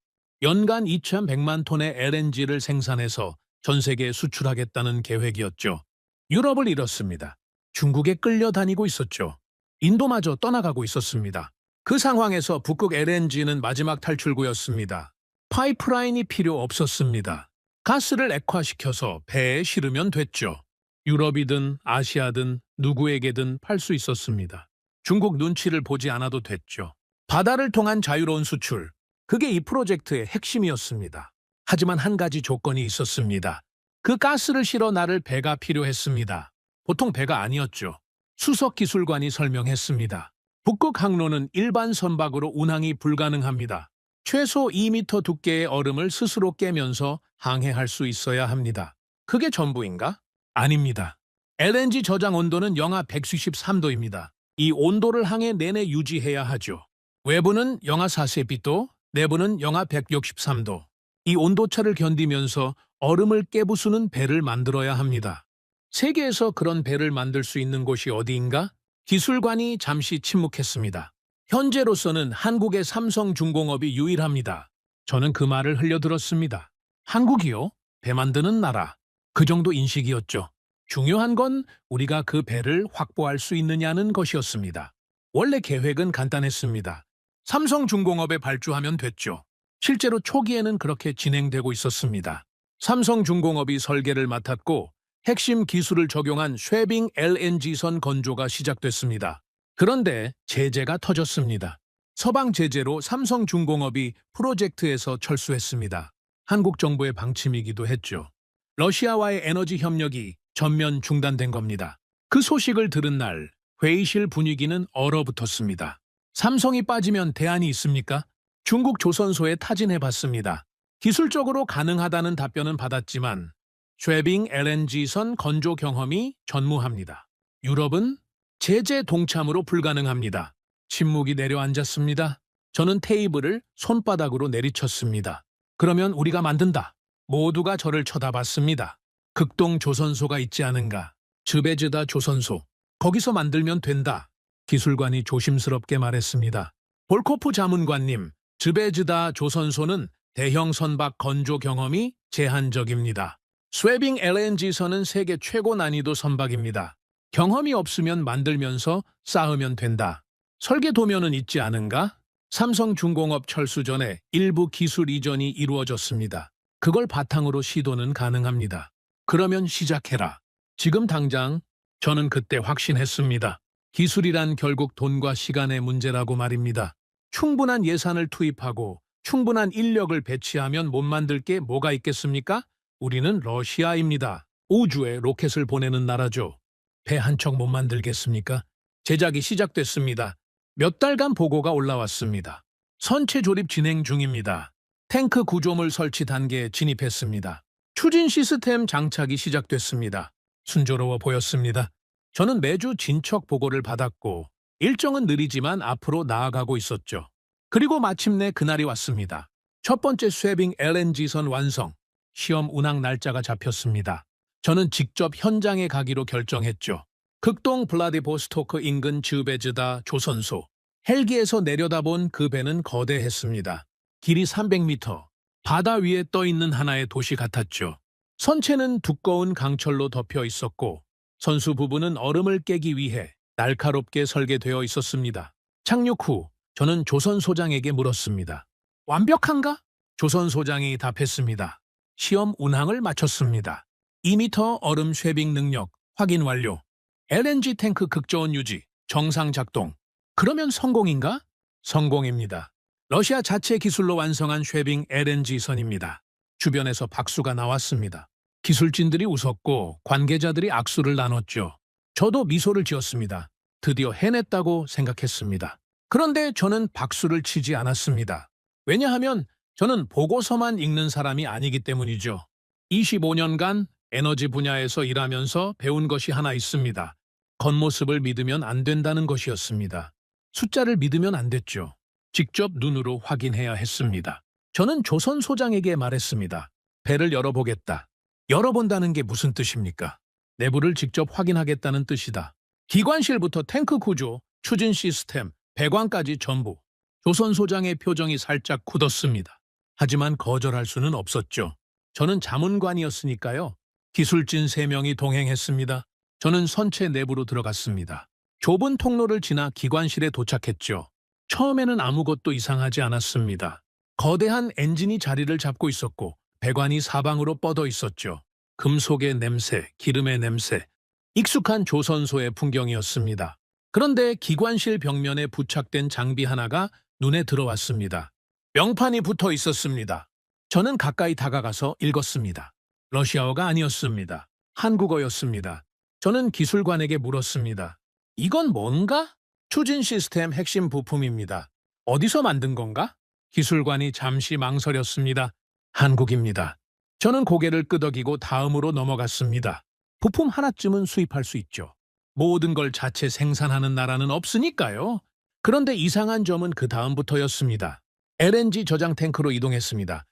연간 2,100만 톤의 LNG를 생산해서 전 세계에 수출하겠다는 계획이었죠. 유럽을 잃었습니다. 중국에 끌려다니고 있었죠. 인도마저 떠나가고 있었습니다. 그 상황에서 북극 LNG는 마지막 탈출구였습니다. 파이프라인이 필요 없었습니다. 가스를 액화시켜서 배에 실으면 됐죠. 유럽이든 아시아든 누구에게든 팔 수 있었습니다. 중국 눈치를 보지 않아도 됐죠. 바다를 통한 자유로운 수출, 그게 이 프로젝트의 핵심이었습니다. 하지만 한 가지 조건이 있었습니다. 그 가스를 실어 나를 배가 필요했습니다. 보통 배가 아니었죠. 수석 기술관이 설명했습니다. 북극 항로는 일반 선박으로 운항이 불가능합니다. 최소 2m 두께의 얼음을 스스로 깨면서 항해할 수 있어야 합니다. 그게 전부인가? 아닙니다. LNG 저장 온도는 영하 173도입니다. 이 온도를 항해 내내 유지해야 하죠. 외부는 영하 4세비도, 내부는 영하 163도. 이 온도차를 견디면서 얼음을 깨부수는 배를 만들어야 합니다. 세계에서 그런 배를 만들 수 있는 곳이 어디인가? 기술관이 잠시 침묵했습니다. 현재로서는 한국의 삼성중공업이 유일합니다. 저는 그 말을 흘려들었습니다. 한국이요? 배 만드는 나라. 그 정도 인식이었죠. 중요한 건 우리가 그 배를 확보할 수 있느냐는 것이었습니다. 원래 계획은 간단했습니다. 삼성중공업에 발주하면 됐죠. 실제로 초기에는 그렇게 진행되고 있었습니다. 삼성중공업이 설계를 맡았고 핵심 기술을 적용한 쉐빙 LNG선 건조가 시작됐습니다. 그런데 제재가 터졌습니다. 서방 제재로 삼성중공업이 프로젝트에서 철수했습니다. 한국 정부의 방침이기도 했죠. 러시아와의 에너지 협력이 전면 중단된 겁니다. 그 소식을 들은 날 회의실 분위기는 얼어붙었습니다. 삼성이 빠지면 대안이 있습니까? 중국 조선소에 타진해봤습니다. 기술적으로 가능하다는 답변은 받았지만 쉐빙 LNG선 건조 경험이 전무합니다. 유럽은 제재 동참으로 불가능합니다. 침묵이 내려앉았습니다. 저는 테이블을 손바닥으로 내리쳤습니다. 그러면 우리가 만든다. 모두가 저를 쳐다봤습니다. 극동 조선소가 있지 않은가? 즈베즈다 조선소. 거기서 만들면 된다. 기술관이 조심스럽게 말했습니다. 볼코프 자문관님, 즈베즈다 조선소는 대형 선박 건조 경험이 제한적입니다. 쉐빙 LNG선은 세계 최고 난이도 선박입니다. 경험이 없으면 만들면서 쌓으면 된다. 설계 도면은 있지 않은가? 삼성중공업 철수 전에 일부 기술 이전이 이루어졌습니다. 그걸 바탕으로 시도는 가능합니다. 그러면 시작해라. 지금 당장 저는 그때 확신했습니다. 기술이란 결국 돈과 시간의 문제라고 말입니다. 충분한 예산을 투입하고 충분한 인력을 배치하면 못 만들 게 뭐가 있겠습니까? 우리는 러시아입니다. 우주에 로켓을 보내는 나라죠. 배 한 척 못 만들겠습니까? 제작이 시작됐습니다. 몇 달간 보고가 올라왔습니다. 선체 조립 진행 중입니다. 탱크 구조물 설치 단계에 진입했습니다. 추진 시스템 장착이 시작됐습니다. 순조로워 보였습니다. 저는 매주 진척 보고를 받았고 일정은 느리지만 앞으로 나아가고 있었죠. 그리고 마침내 그날이 왔습니다. 첫 번째 쉐빙 LNG선 완성, 시험 운항 날짜가 잡혔습니다. 저는 직접 현장에 가기로 결정했죠. 극동 블라디보스토크 인근 즈베즈다 조선소. 헬기에서 내려다본 그 배는 거대했습니다. 길이 300m, 바다 위에 떠 있는 하나의 도시 같았죠. 선체는 두꺼운 강철로 덮여 있었고 선수 부분은 얼음을 깨기 위해 날카롭게 설계되어 있었습니다. 착륙 후 저는 조선소장에게 물었습니다. 완벽한가? 조선소장이 답했습니다. 시험 운항을 마쳤습니다. 2m 얼음 쉐빙 능력 확인 완료. LNG 탱크 극저온 유지, 정상 작동. 그러면 성공인가? 성공입니다. 러시아 자체 기술로 완성한 쉐빙 LNG선입니다. 주변에서 박수가 나왔습니다. 기술진들이 웃었고 관계자들이 악수를 나눴죠. 저도 미소를 지었습니다. 드디어 해냈다고 생각했습니다. 그런데 저는 박수를 치지 않았습니다. 왜냐하면 저는 보고서만 읽는 사람이 아니기 때문이죠. 25년간 에너지 분야에서 일하면서 배운 것이 하나 있습니다. 겉모습을 믿으면 안 된다는 것이었습니다. 숫자를 믿으면 안 됐죠. 직접 눈으로 확인해야 했습니다. 저는 조선소장에게 말했습니다. 배를 열어보겠다. 열어본다는 게 무슨 뜻입니까? 내부를 직접 확인하겠다는 뜻이다. 기관실부터 탱크 구조, 추진 시스템, 배관까지 전부. 조선소장의 표정이 살짝 굳었습니다. 하지만 거절할 수는 없었죠. 저는 자문관이었으니까요. 기술진 3명이 동행했습니다. 저는 선체 내부로 들어갔습니다. 좁은 통로를 지나 기관실에 도착했죠. 처음에는 아무것도 이상하지 않았습니다. 거대한 엔진이 자리를 잡고 있었고 배관이 사방으로 뻗어 있었죠. 금속의 냄새, 기름의 냄새, 익숙한 조선소의 풍경이었습니다. 그런데 기관실 벽면에 부착된 장비 하나가 눈에 들어왔습니다. 명판이 붙어 있었습니다. 저는 가까이 다가가서 읽었습니다. 러시아어가 아니었습니다. 한국어였습니다. 저는 기술관에게 물었습니다. 이건 뭔가? 추진 시스템 핵심 부품입니다. 어디서 만든 건가? 기술관이 잠시 망설였습니다. 한국입니다. 저는 고개를 끄덕이고 다음으로 넘어갔습니다. 부품 하나쯤은 수입할 수 있죠. 모든 걸 자체 생산하는 나라는 없으니까요. 그런데 이상한 점은 그 다음부터였습니다. LNG 저장 탱크로 이동했습니다.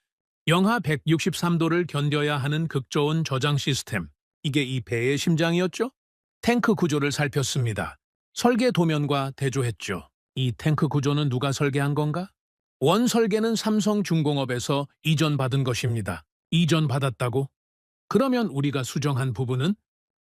영하 163도를 견뎌야 하는 극저온 저장 시스템. 이게 이 배의 심장이었죠? 탱크 구조를 살폈습니다. 설계 도면과 대조했죠. 이 탱크 구조는 누가 설계한 건가? 원 설계는 삼성중공업에서 이전받은 것입니다. 이전받았다고? 그러면 우리가 수정한 부분은?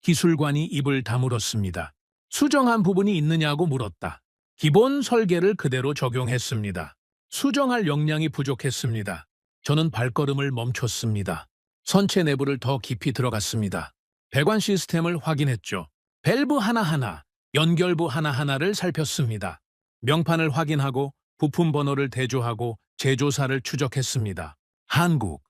기술관이 입을 다물었습니다. 수정한 부분이 있느냐고 물었다. 기본 설계를 그대로 적용했습니다. 수정할 역량이 부족했습니다. 저는 발걸음을 멈췄습니다. 선체 내부를 더 깊이 들어갔습니다. 배관 시스템을 확인했죠. 밸브 하나하나, 연결부 하나하나를 살폈습니다. 명판을 확인하고 부품 번호를 대조하고 제조사를 추적했습니다. 한국,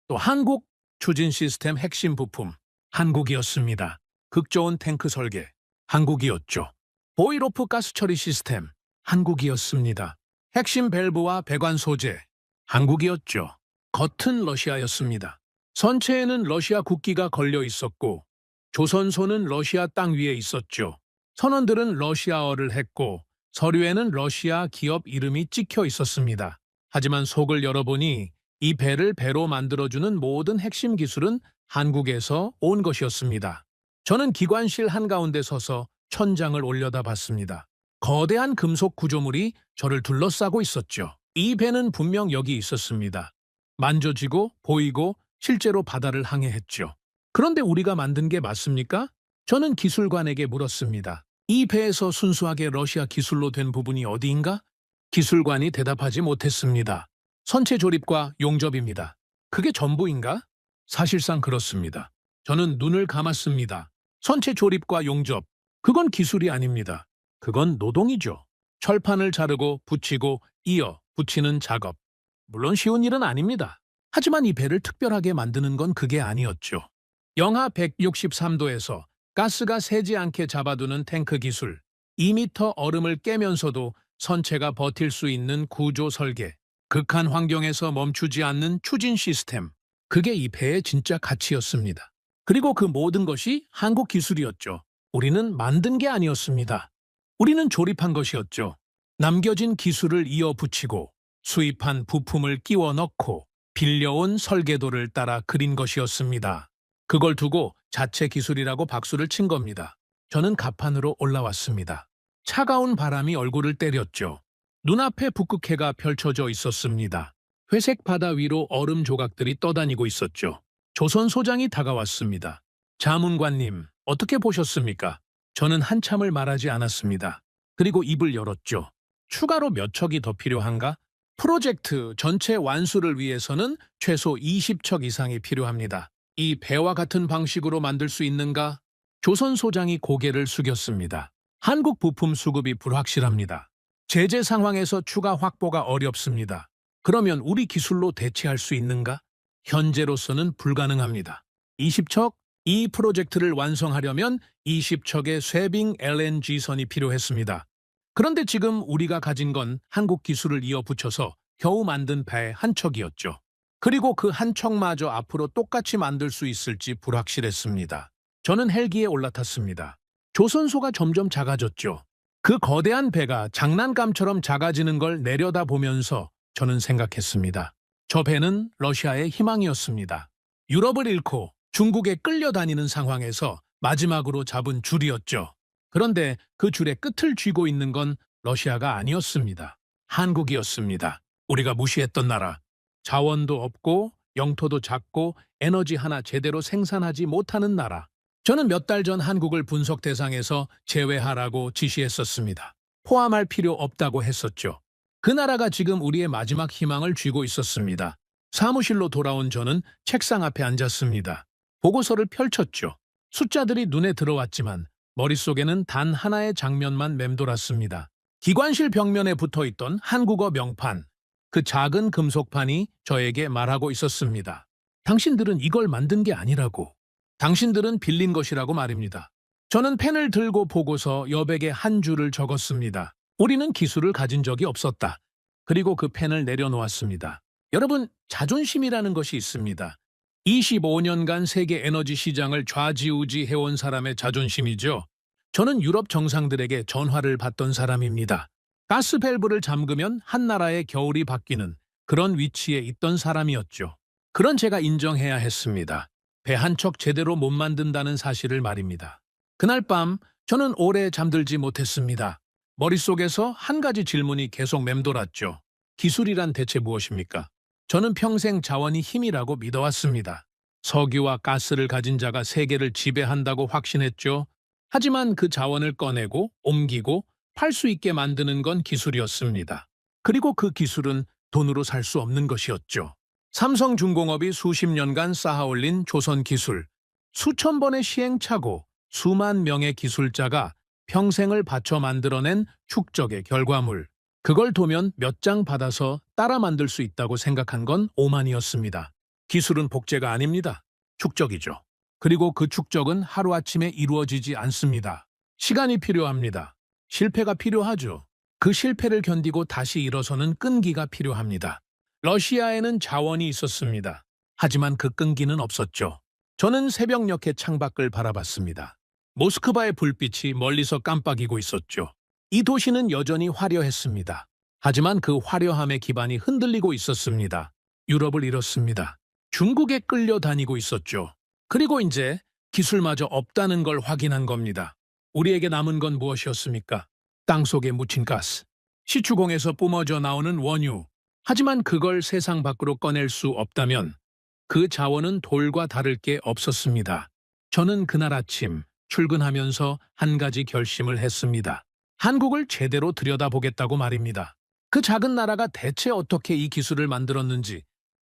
또 한국 추진 시스템 핵심 부품, 한국이었습니다. 극저온 탱크 설계, 한국이었죠. 보이로프 가스 처리 시스템, 한국이었습니다. 핵심 밸브와 배관 소재, 한국이었죠. 겉은 러시아였습니다. 선체에는 러시아 국기가 걸려 있었고 조선소는 러시아 땅 위에 있었죠. 선원들은 러시아어를 했고 서류에는 러시아 기업 이름이 찍혀 있었습니다. 하지만 속을 열어보니 이 배를 배로 만들어주는 모든 핵심 기술은 한국에서 온 것이었습니다. 저는 기관실 한가운데 서서 천장을 올려다봤습니다. 거대한 금속 구조물이 저를 둘러싸고 있었죠. 이 배는 분명 여기 있었습니다. 만져지고 보이고 실제로 바다를 항해했죠. 그런데 우리가 만든 게 맞습니까? 저는 기술관에게 물었습니다. 이 배에서 순수하게 러시아 기술로 된 부분이 어디인가? 기술관이 대답하지 못했습니다. 선체 조립과 용접입니다. 그게 전부인가? 사실상 그렇습니다. 저는 눈을 감았습니다. 선체 조립과 용접, 그건 기술이 아닙니다. 그건 노동이죠. 철판을 자르고 붙이고 이어 붙이는 작업. 물론 쉬운 일은 아닙니다. 하지만 이 배를 특별하게 만드는 건 그게 아니었죠. 영하 163도에서 가스가 새지 않게 잡아두는 탱크 기술, 2m 얼음을 깨면서도 선체가 버틸 수 있는 구조 설계, 극한 환경에서 멈추지 않는 추진 시스템, 그게 이 배의 진짜 가치였습니다. 그리고 그 모든 것이 한국 기술이었죠. 우리는 만든 게 아니었습니다. 우리는 조립한 것이었죠. 남겨진 기술을 이어붙이고 수입한 부품을 끼워 넣고 빌려온 설계도를 따라 그린 것이었습니다. 그걸 두고 자체 기술이라고 박수를 친 겁니다. 저는 갑판으로 올라왔습니다. 차가운 바람이 얼굴을 때렸죠. 눈앞에 북극해가 펼쳐져 있었습니다. 회색 바다 위로 얼음 조각들이 떠다니고 있었죠. 조선소장이 다가왔습니다. 자문관님, 어떻게 보셨습니까? 저는 한참을 말하지 않았습니다. 그리고 입을 열었죠. 추가로 몇 척이 더 필요한가? 프로젝트 전체 완수를 위해서는 최소 20척 이상이 필요합니다. 이 배와 같은 방식으로 만들 수 있는가? 조선소장이 고개를 숙였습니다. 한국 부품 수급이 불확실합니다. 제재 상황에서 추가 확보가 어렵습니다. 그러면 우리 기술로 대체할 수 있는가? 현재로서는 불가능합니다. 20척? 이 프로젝트를 완성하려면 20척의 쇠빙 LNG선이 필요했습니다. 그런데 지금 우리가 가진 건 한국 기술을 이어붙여서 겨우 만든 배 한 척이었죠. 그리고 그 한 척마저 앞으로 똑같이 만들 수 있을지 불확실했습니다. 저는 헬기에 올라탔습니다. 조선소가 점점 작아졌죠. 그 거대한 배가 장난감처럼 작아지는 걸 내려다보면서 저는 생각했습니다. 저 배는 러시아의 희망이었습니다. 유럽을 잃고 중국에 끌려다니는 상황에서 마지막으로 잡은 줄이었죠. 그런데 그 줄의 끝을 쥐고 있는 건 러시아가 아니었습니다. 한국이었습니다. 우리가 무시했던 나라. 자원도 없고 영토도 작고 에너지 하나 제대로 생산하지 못하는 나라. 저는 몇 달 전 한국을 분석 대상에서 제외하라고 지시했었습니다. 포함할 필요 없다고 했었죠. 그 나라가 지금 우리의 마지막 희망을 쥐고 있었습니다. 사무실로 돌아온 저는 책상 앞에 앉았습니다. 보고서를 펼쳤죠. 숫자들이 눈에 들어왔지만 머릿속에는 단 하나의 장면만 맴돌았습니다. 기관실 벽면에 붙어있던 한국어 명판, 그 작은 금속판이 저에게 말하고 있었습니다. 당신들은 이걸 만든 게 아니라고. 당신들은 빌린 것이라고 말입니다. 저는 펜을 들고 보고서 여백에 한 줄을 적었습니다. 우리는 기술을 가진 적이 없었다. 그리고 그 펜을 내려놓았습니다. 여러분, 자존심이라는 것이 있습니다. 25년간 세계 에너지 시장을 좌지우지해온 사람의 자존심이죠. 저는 유럽 정상들에게 전화를 받던 사람입니다. 가스 밸브를 잠그면 한 나라의 겨울이 바뀌는 그런 위치에 있던 사람이었죠. 그런 제가 인정해야 했습니다. 배 한 척 제대로 못 만든다는 사실을 말입니다. 그날 밤 저는 오래 잠들지 못했습니다. 머릿속에서 한 가지 질문이 계속 맴돌았죠. 기술이란 대체 무엇입니까? 저는 평생 자원이 힘이라고 믿어왔습니다. 석유와 가스를 가진 자가 세계를 지배한다고 확신했죠. 하지만 그 자원을 꺼내고 옮기고 팔 수 있게 만드는 건 기술이었습니다. 그리고 그 기술은 돈으로 살 수 없는 것이었죠. 삼성중공업이 수십 년간 쌓아올린 조선 기술, 수천 번의 시행착오, 수만 명의 기술자가 평생을 바쳐 만들어낸 축적의 결과물. 그걸 도면 몇 장 받아서 따라 만들 수 있다고 생각한 건 오만이었습니다. 기술은 복제가 아닙니다. 축적이죠. 그리고 그 축적은 하루아침에 이루어지지 않습니다. 시간이 필요합니다. 실패가 필요하죠. 그 실패를 견디고 다시 일어서는 끈기가 필요합니다. 러시아에는 자원이 있었습니다. 하지만 그 끈기는 없었죠. 저는 새벽녘의 창밖을 바라봤습니다. 모스크바의 불빛이 멀리서 깜빡이고 있었죠. 이 도시는 여전히 화려했습니다. 하지만 그 화려함의 기반이 흔들리고 있었습니다. 유럽을 잃었습니다. 중국에 끌려다니고 있었죠. 그리고 이제 기술마저 없다는 걸 확인한 겁니다. 우리에게 남은 건 무엇이었습니까? 땅속에 묻힌 가스, 시추공에서 뿜어져 나오는 원유. 하지만 그걸 세상 밖으로 꺼낼 수 없다면 그 자원은 돌과 다를 게 없었습니다. 저는 그날 아침 출근하면서 한 가지 결심을 했습니다. 한국을 제대로 들여다보겠다고 말입니다. 그 작은 나라가 대체 어떻게 이 기술을 만들었는지,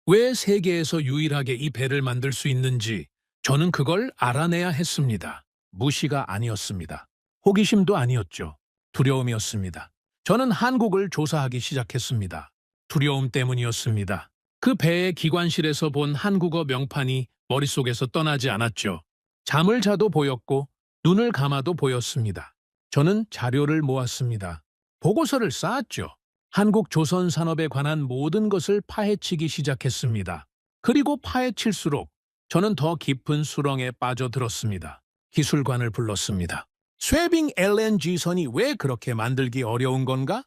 왜 세계에서 유일하게 이 배를 만들 수 있는지 저는 그걸 알아내야 했습니다. 무시가 아니었습니다. 호기심도 아니었죠. 두려움이었습니다. 저는 한국을 조사하기 시작했습니다. 두려움 때문이었습니다. 그 배의 기관실에서 본 한국어 명판이 머릿속에서 떠나지 않았죠. 잠을 자도 보였고 눈을 감아도 보였습니다. 저는 자료를 모았습니다. 보고서를 쌓았죠. 한국 조선 산업에 관한 모든 것을 파헤치기 시작했습니다. 그리고 파헤칠수록 저는 더 깊은 수렁에 빠져들었습니다. 기술관을 불렀습니다. 쇠빙 LNG선이 왜 그렇게 만들기 어려운 건가?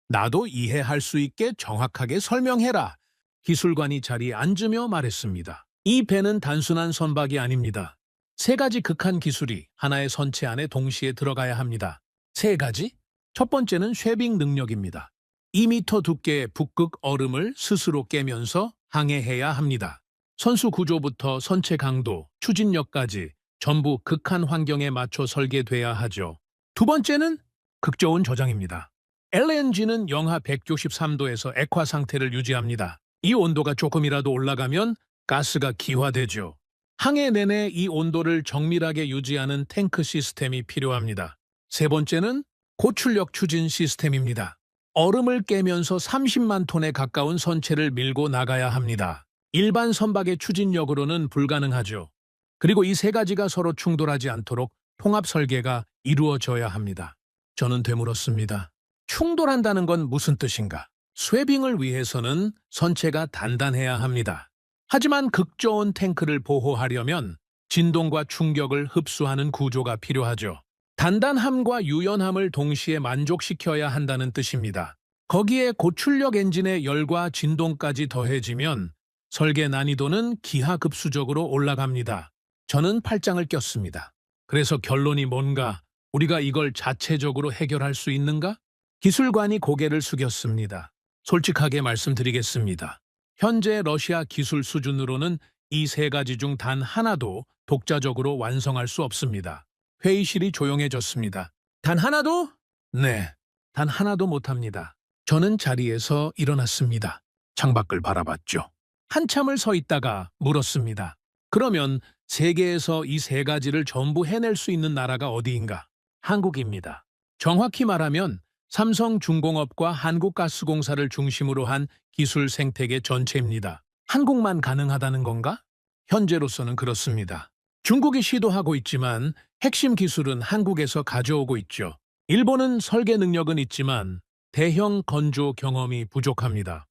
나도 이해할 수 있게 정확하게 설명해라. 기술관이 자리에 앉으며 말했습니다. 이 배는 단순한 선박이 아닙니다. 세 가지 극한 기술이 하나의 선체 안에 동시에 들어가야 합니다. 세 가지? 첫 번째는 쉐빙 능력입니다. 2m 두께의 북극 얼음을 스스로 깨면서 항해해야 합니다. 선수 구조부터 선체 강도, 추진력까지 전부 극한 환경에 맞춰 설계돼야 하죠. 두 번째는 극저온 저장입니다. LNG는 영하 163도에서 액화 상태를 유지합니다. 이 온도가 조금이라도 올라가면 가스가 기화되죠. 항해 내내 이 온도를 정밀하게 유지하는 탱크 시스템이 필요합니다. 세 번째는 고출력 추진 시스템입니다. 얼음을 깨면서 30만 톤에 가까운 선체를 밀고 나가야 합니다. 일반 선박의 추진력으로는 불가능하죠. 그리고 이 세 가지가 서로 충돌하지 않도록 통합 설계가 이루어져야 합니다. 저는 되물었습니다. 충돌한다는 건 무슨 뜻인가? 쇠빙을 위해서는 선체가 단단해야 합니다. 하지만 극저온 탱크를 보호하려면 진동과 충격을 흡수하는 구조가 필요하죠. 단단함과 유연함을 동시에 만족시켜야 한다는 뜻입니다. 거기에 고출력 엔진의 열과 진동까지 더해지면 설계 난이도는 기하급수적으로 올라갑니다. 저는 팔짱을 꼈습니다. 그래서 결론이 뭔가? 우리가 이걸 자체적으로 해결할 수 있는가? 기술관이 고개를 숙였습니다. 솔직하게 말씀드리겠습니다. 현재 러시아 기술 수준으로는 이 세 가지 중 단 하나도 독자적으로 완성할 수 없습니다. 회의실이 조용해졌습니다. 단 하나도? 네, 단 하나도 못합니다. 저는 자리에서 일어났습니다. 창밖을 바라봤죠. 한참을 서 있다가 물었습니다. 그러면 세계에서 이 세 가지를 전부 해낼 수 있는 나라가 어디인가? 한국입니다. 정확히 말하면 삼성중공업과 한국가스공사를 중심으로 한 기술 생태계 전체입니다. 한국만 가능하다는 건가? 현재로서는 그렇습니다. 중국이 시도하고 있지만 핵심 기술은 한국에서 가져오고 있죠. 일본은 설계 능력은 있지만 대형 건조 경험이 부족합니다.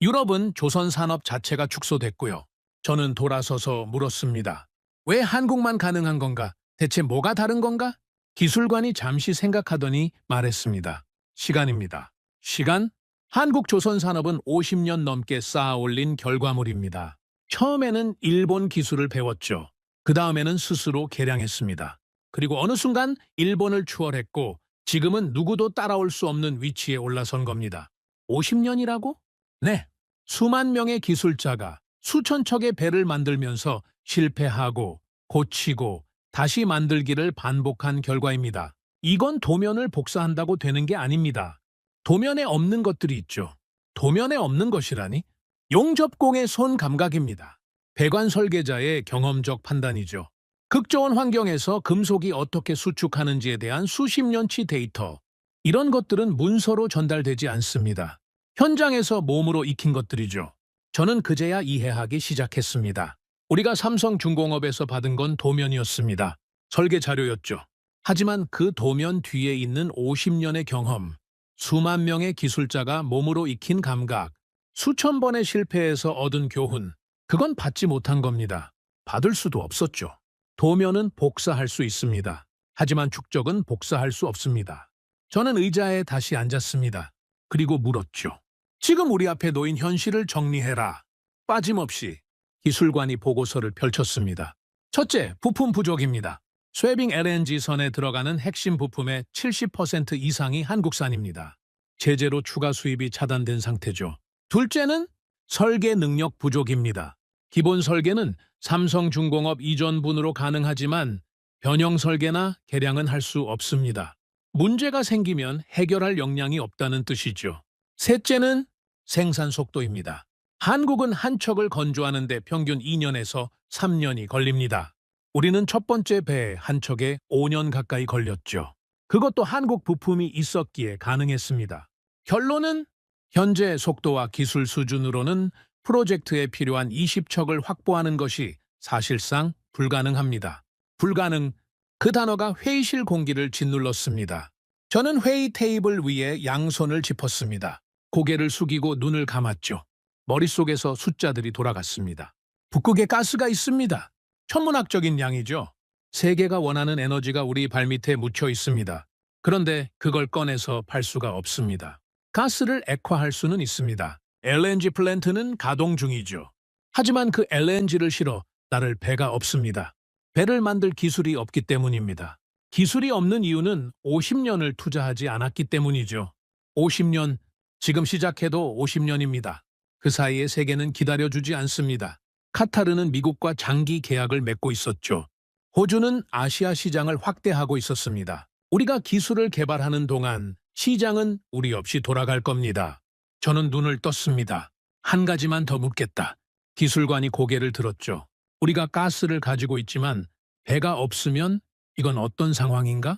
유럽은 조선 산업 자체가 축소됐고요. 저는 돌아서서 물었습니다. 왜 한국만 가능한 건가? 대체 뭐가 다른 건가? 기술관이 잠시 생각하더니 말했습니다. 시간입니다. 시간? 한국 조선 산업은 50년 넘게 쌓아올린 결과물입니다. 처음에는 일본 기술을 배웠죠. 그 다음에는 스스로 개량했습니다. 그리고 어느 순간 일본을 추월했고 지금은 누구도 따라올 수 없는 위치에 올라선 겁니다. 50년이라고? 네. 수만 명의 기술자가 수천 척의 배를 만들면서 실패하고 고치고 다시 만들기를 반복한 결과입니다. 이건 도면을 복사한다고 되는 게 아닙니다. 도면에 없는 것들이 있죠. 도면에 없는 것이라니? 용접공의 손 감각입니다. 배관 설계자의 경험적 판단이죠. 극저온 환경에서 금속이 어떻게 수축하는지에 대한 수십 년치 데이터. 이런 것들은 문서로 전달되지 않습니다. 현장에서 몸으로 익힌 것들이죠. 저는 그제야 이해하기 시작했습니다. 우리가 삼성중공업에서 받은 건 도면이었습니다. 설계 자료였죠. 하지만 그 도면 뒤에 있는 50년의 경험, 수만 명의 기술자가 몸으로 익힌 감각, 수천 번의 실패에서 얻은 교훈, 그건 받지 못한 겁니다. 받을 수도 없었죠. 도면은 복사할 수 있습니다. 하지만 축적은 복사할 수 없습니다. 저는 의자에 다시 앉았습니다. 그리고 물었죠. 지금 우리 앞에 놓인 현실을 정리해라. 빠짐없이 기술관이 보고서를 펼쳤습니다. 첫째, 부품 부족입니다. 쇠빙 LNG선에 들어가는 핵심 부품의 70% 이상이 한국산입니다. 제재로 추가 수입이 차단된 상태죠. 둘째는 설계 능력 부족입니다. 기본 설계는 삼성중공업 이전분으로 가능하지만 변형 설계나 개량은 할 수 없습니다. 문제가 생기면 해결할 역량이 없다는 뜻이죠. 셋째는 생산 속도입니다. 한국은 한 척을 건조하는데 평균 2년에서 3년이 걸립니다. 우리는 첫 번째 배 한 척에 5년 가까이 걸렸죠. 그것도 한국 부품이 있었기에 가능했습니다. 결론은 현재 속도와 기술 수준으로는 프로젝트에 필요한 20척을 확보하는 것이 사실상 불가능합니다. 불가능, 그 단어가 회의실 공기를 짓눌렀습니다. 저는 회의 테이블 위에 양손을 짚었습니다. 고개를 숙이고 눈을 감았죠. 머릿속에서 숫자들이 돌아갔습니다. 북극에 가스가 있습니다. 천문학적인 양이죠. 세계가 원하는 에너지가 우리 발밑에 묻혀 있습니다. 그런데 그걸 꺼내서 팔 수가 없습니다. 가스를 액화할 수는 있습니다. LNG 플랜트는 가동 중이죠. 하지만 그 LNG를 실어 나를 배가 없습니다. 배를 만들 기술이 없기 때문입니다. 기술이 없는 이유는 50년을 투자하지 않았기 때문이죠. 50년, 지금 시작해도 50년입니다. 그 사이에 세계는 기다려주지 않습니다. 카타르는 미국과 장기 계약을 맺고 있었죠. 호주는 아시아 시장을 확대하고 있었습니다. 우리가 기술을 개발하는 동안 시장은 우리 없이 돌아갈 겁니다. 저는 눈을 떴습니다. 한 가지만 더 묻겠다. 기술관이 고개를 들었죠. 우리가 가스를 가지고 있지만 배가 없으면 이건 어떤 상황인가?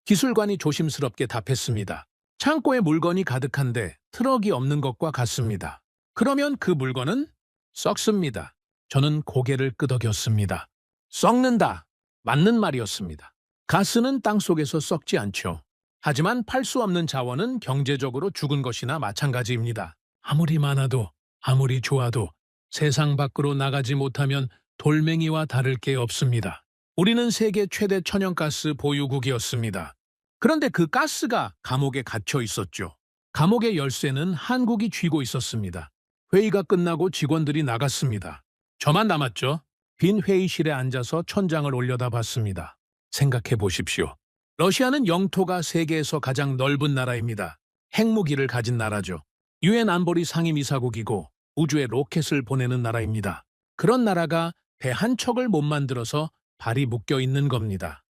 기술관이 조심스럽게 답했습니다. 창고에 물건이 가득한데 트럭이 없는 것과 같습니다. 그러면 그 물건은 썩습니다. 저는 고개를 끄덕였습니다. 썩는다. 맞는 말이었습니다. 가스는 땅속에서 썩지 않죠. 하지만 팔 수 없는 자원은 경제적으로 죽은 것이나 마찬가지입니다. 아무리 많아도, 아무리 좋아도 세상 밖으로 나가지 못하면 돌멩이와 다를 게 없습니다. 우리는 세계 최대 천연가스 보유국이었습니다. 그런데 그 가스가 감옥에 갇혀 있었죠. 감옥의 열쇠는 한국이 쥐고 있었습니다. 회의가 끝나고 직원들이 나갔습니다. 저만 남았죠. 빈 회의실에 앉아서 천장을 올려다봤습니다. 생각해 보십시오. 러시아는 영토가 세계에서 가장 넓은 나라입니다. 핵무기를 가진 나라죠. 유엔 안보리 상임이사국이고 우주에 로켓을 보내는 나라입니다. 그런 나라가 배 한 척을 못 만들어서 발이 묶여 있는 겁니다.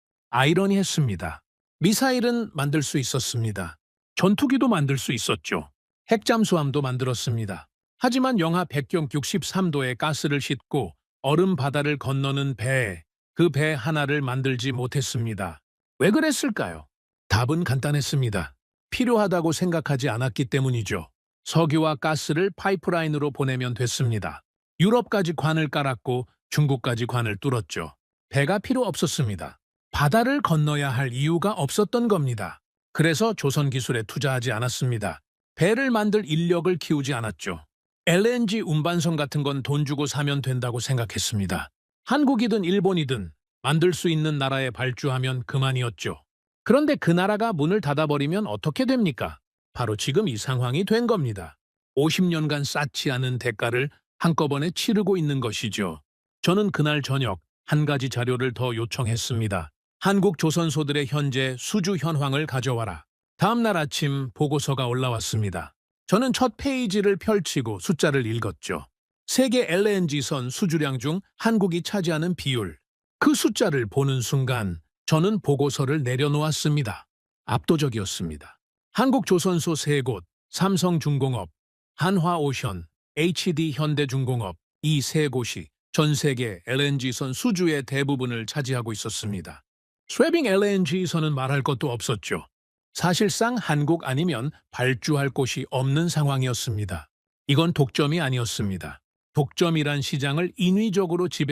아이러니했습니다. 미사일은 만들 수 있었습니다. 전투기도 만들 수 있었죠. 핵잠수함도 만들었습니다. 하지만 영하 백경 63도의 가스를 싣고 얼음 바다를 건너는 배, 그 배 하나를 만들지 못했습니다. 왜 그랬을까요? 답은 간단했습니다. 필요하다고 생각하지 않았기 때문이죠. 석유와 가스를 파이프라인으로 보내면 됐습니다. 유럽까지 관을 깔았고 중국까지 관을 뚫었죠. 배가 필요 없었습니다. 바다를 건너야 할 이유가 없었던 겁니다. 그래서 조선 기술에 투자하지 않았습니다. 배를 만들 인력을 키우지 않았죠. LNG 운반선 같은 건 돈 주고 사면 된다고 생각했습니다. 한국이든 일본이든 만들 수 있는 나라에 발주하면 그만이었죠. 그런데 그 나라가 문을 닫아버리면 어떻게 됩니까? 바로 지금 이 상황이 된 겁니다. 50년간 쌓지 않은 대가를 한꺼번에 치르고 있는 것이죠. 저는 그날 저녁 한 가지 자료를 더 요청했습니다. 한국 조선소들의 현재 수주 현황을 가져와라. 다음 날 아침 보고서가 올라왔습니다. 저는 첫 페이지를 펼치고 숫자를 읽었죠. 세계 LNG선 수주량 중 한국이 차지하는 비율. 그 숫자를 보는 순간 저는 보고서를 내려놓았습니다. 압도적이었습니다. 한국조선소 3곳, 삼성중공업, 한화오션, HD현대중공업 이 3곳이 전 세계 LNG선 수주의 대부분을 차지하고 있었습니다. 스웨빙 LNG선은 말할 것도 없었죠. 사실상 한국 아니면 발주할 곳이 없는 상황이었습니다. 이건 독점이 아니었습니다. 독점이란 시장을 인위적으로 지배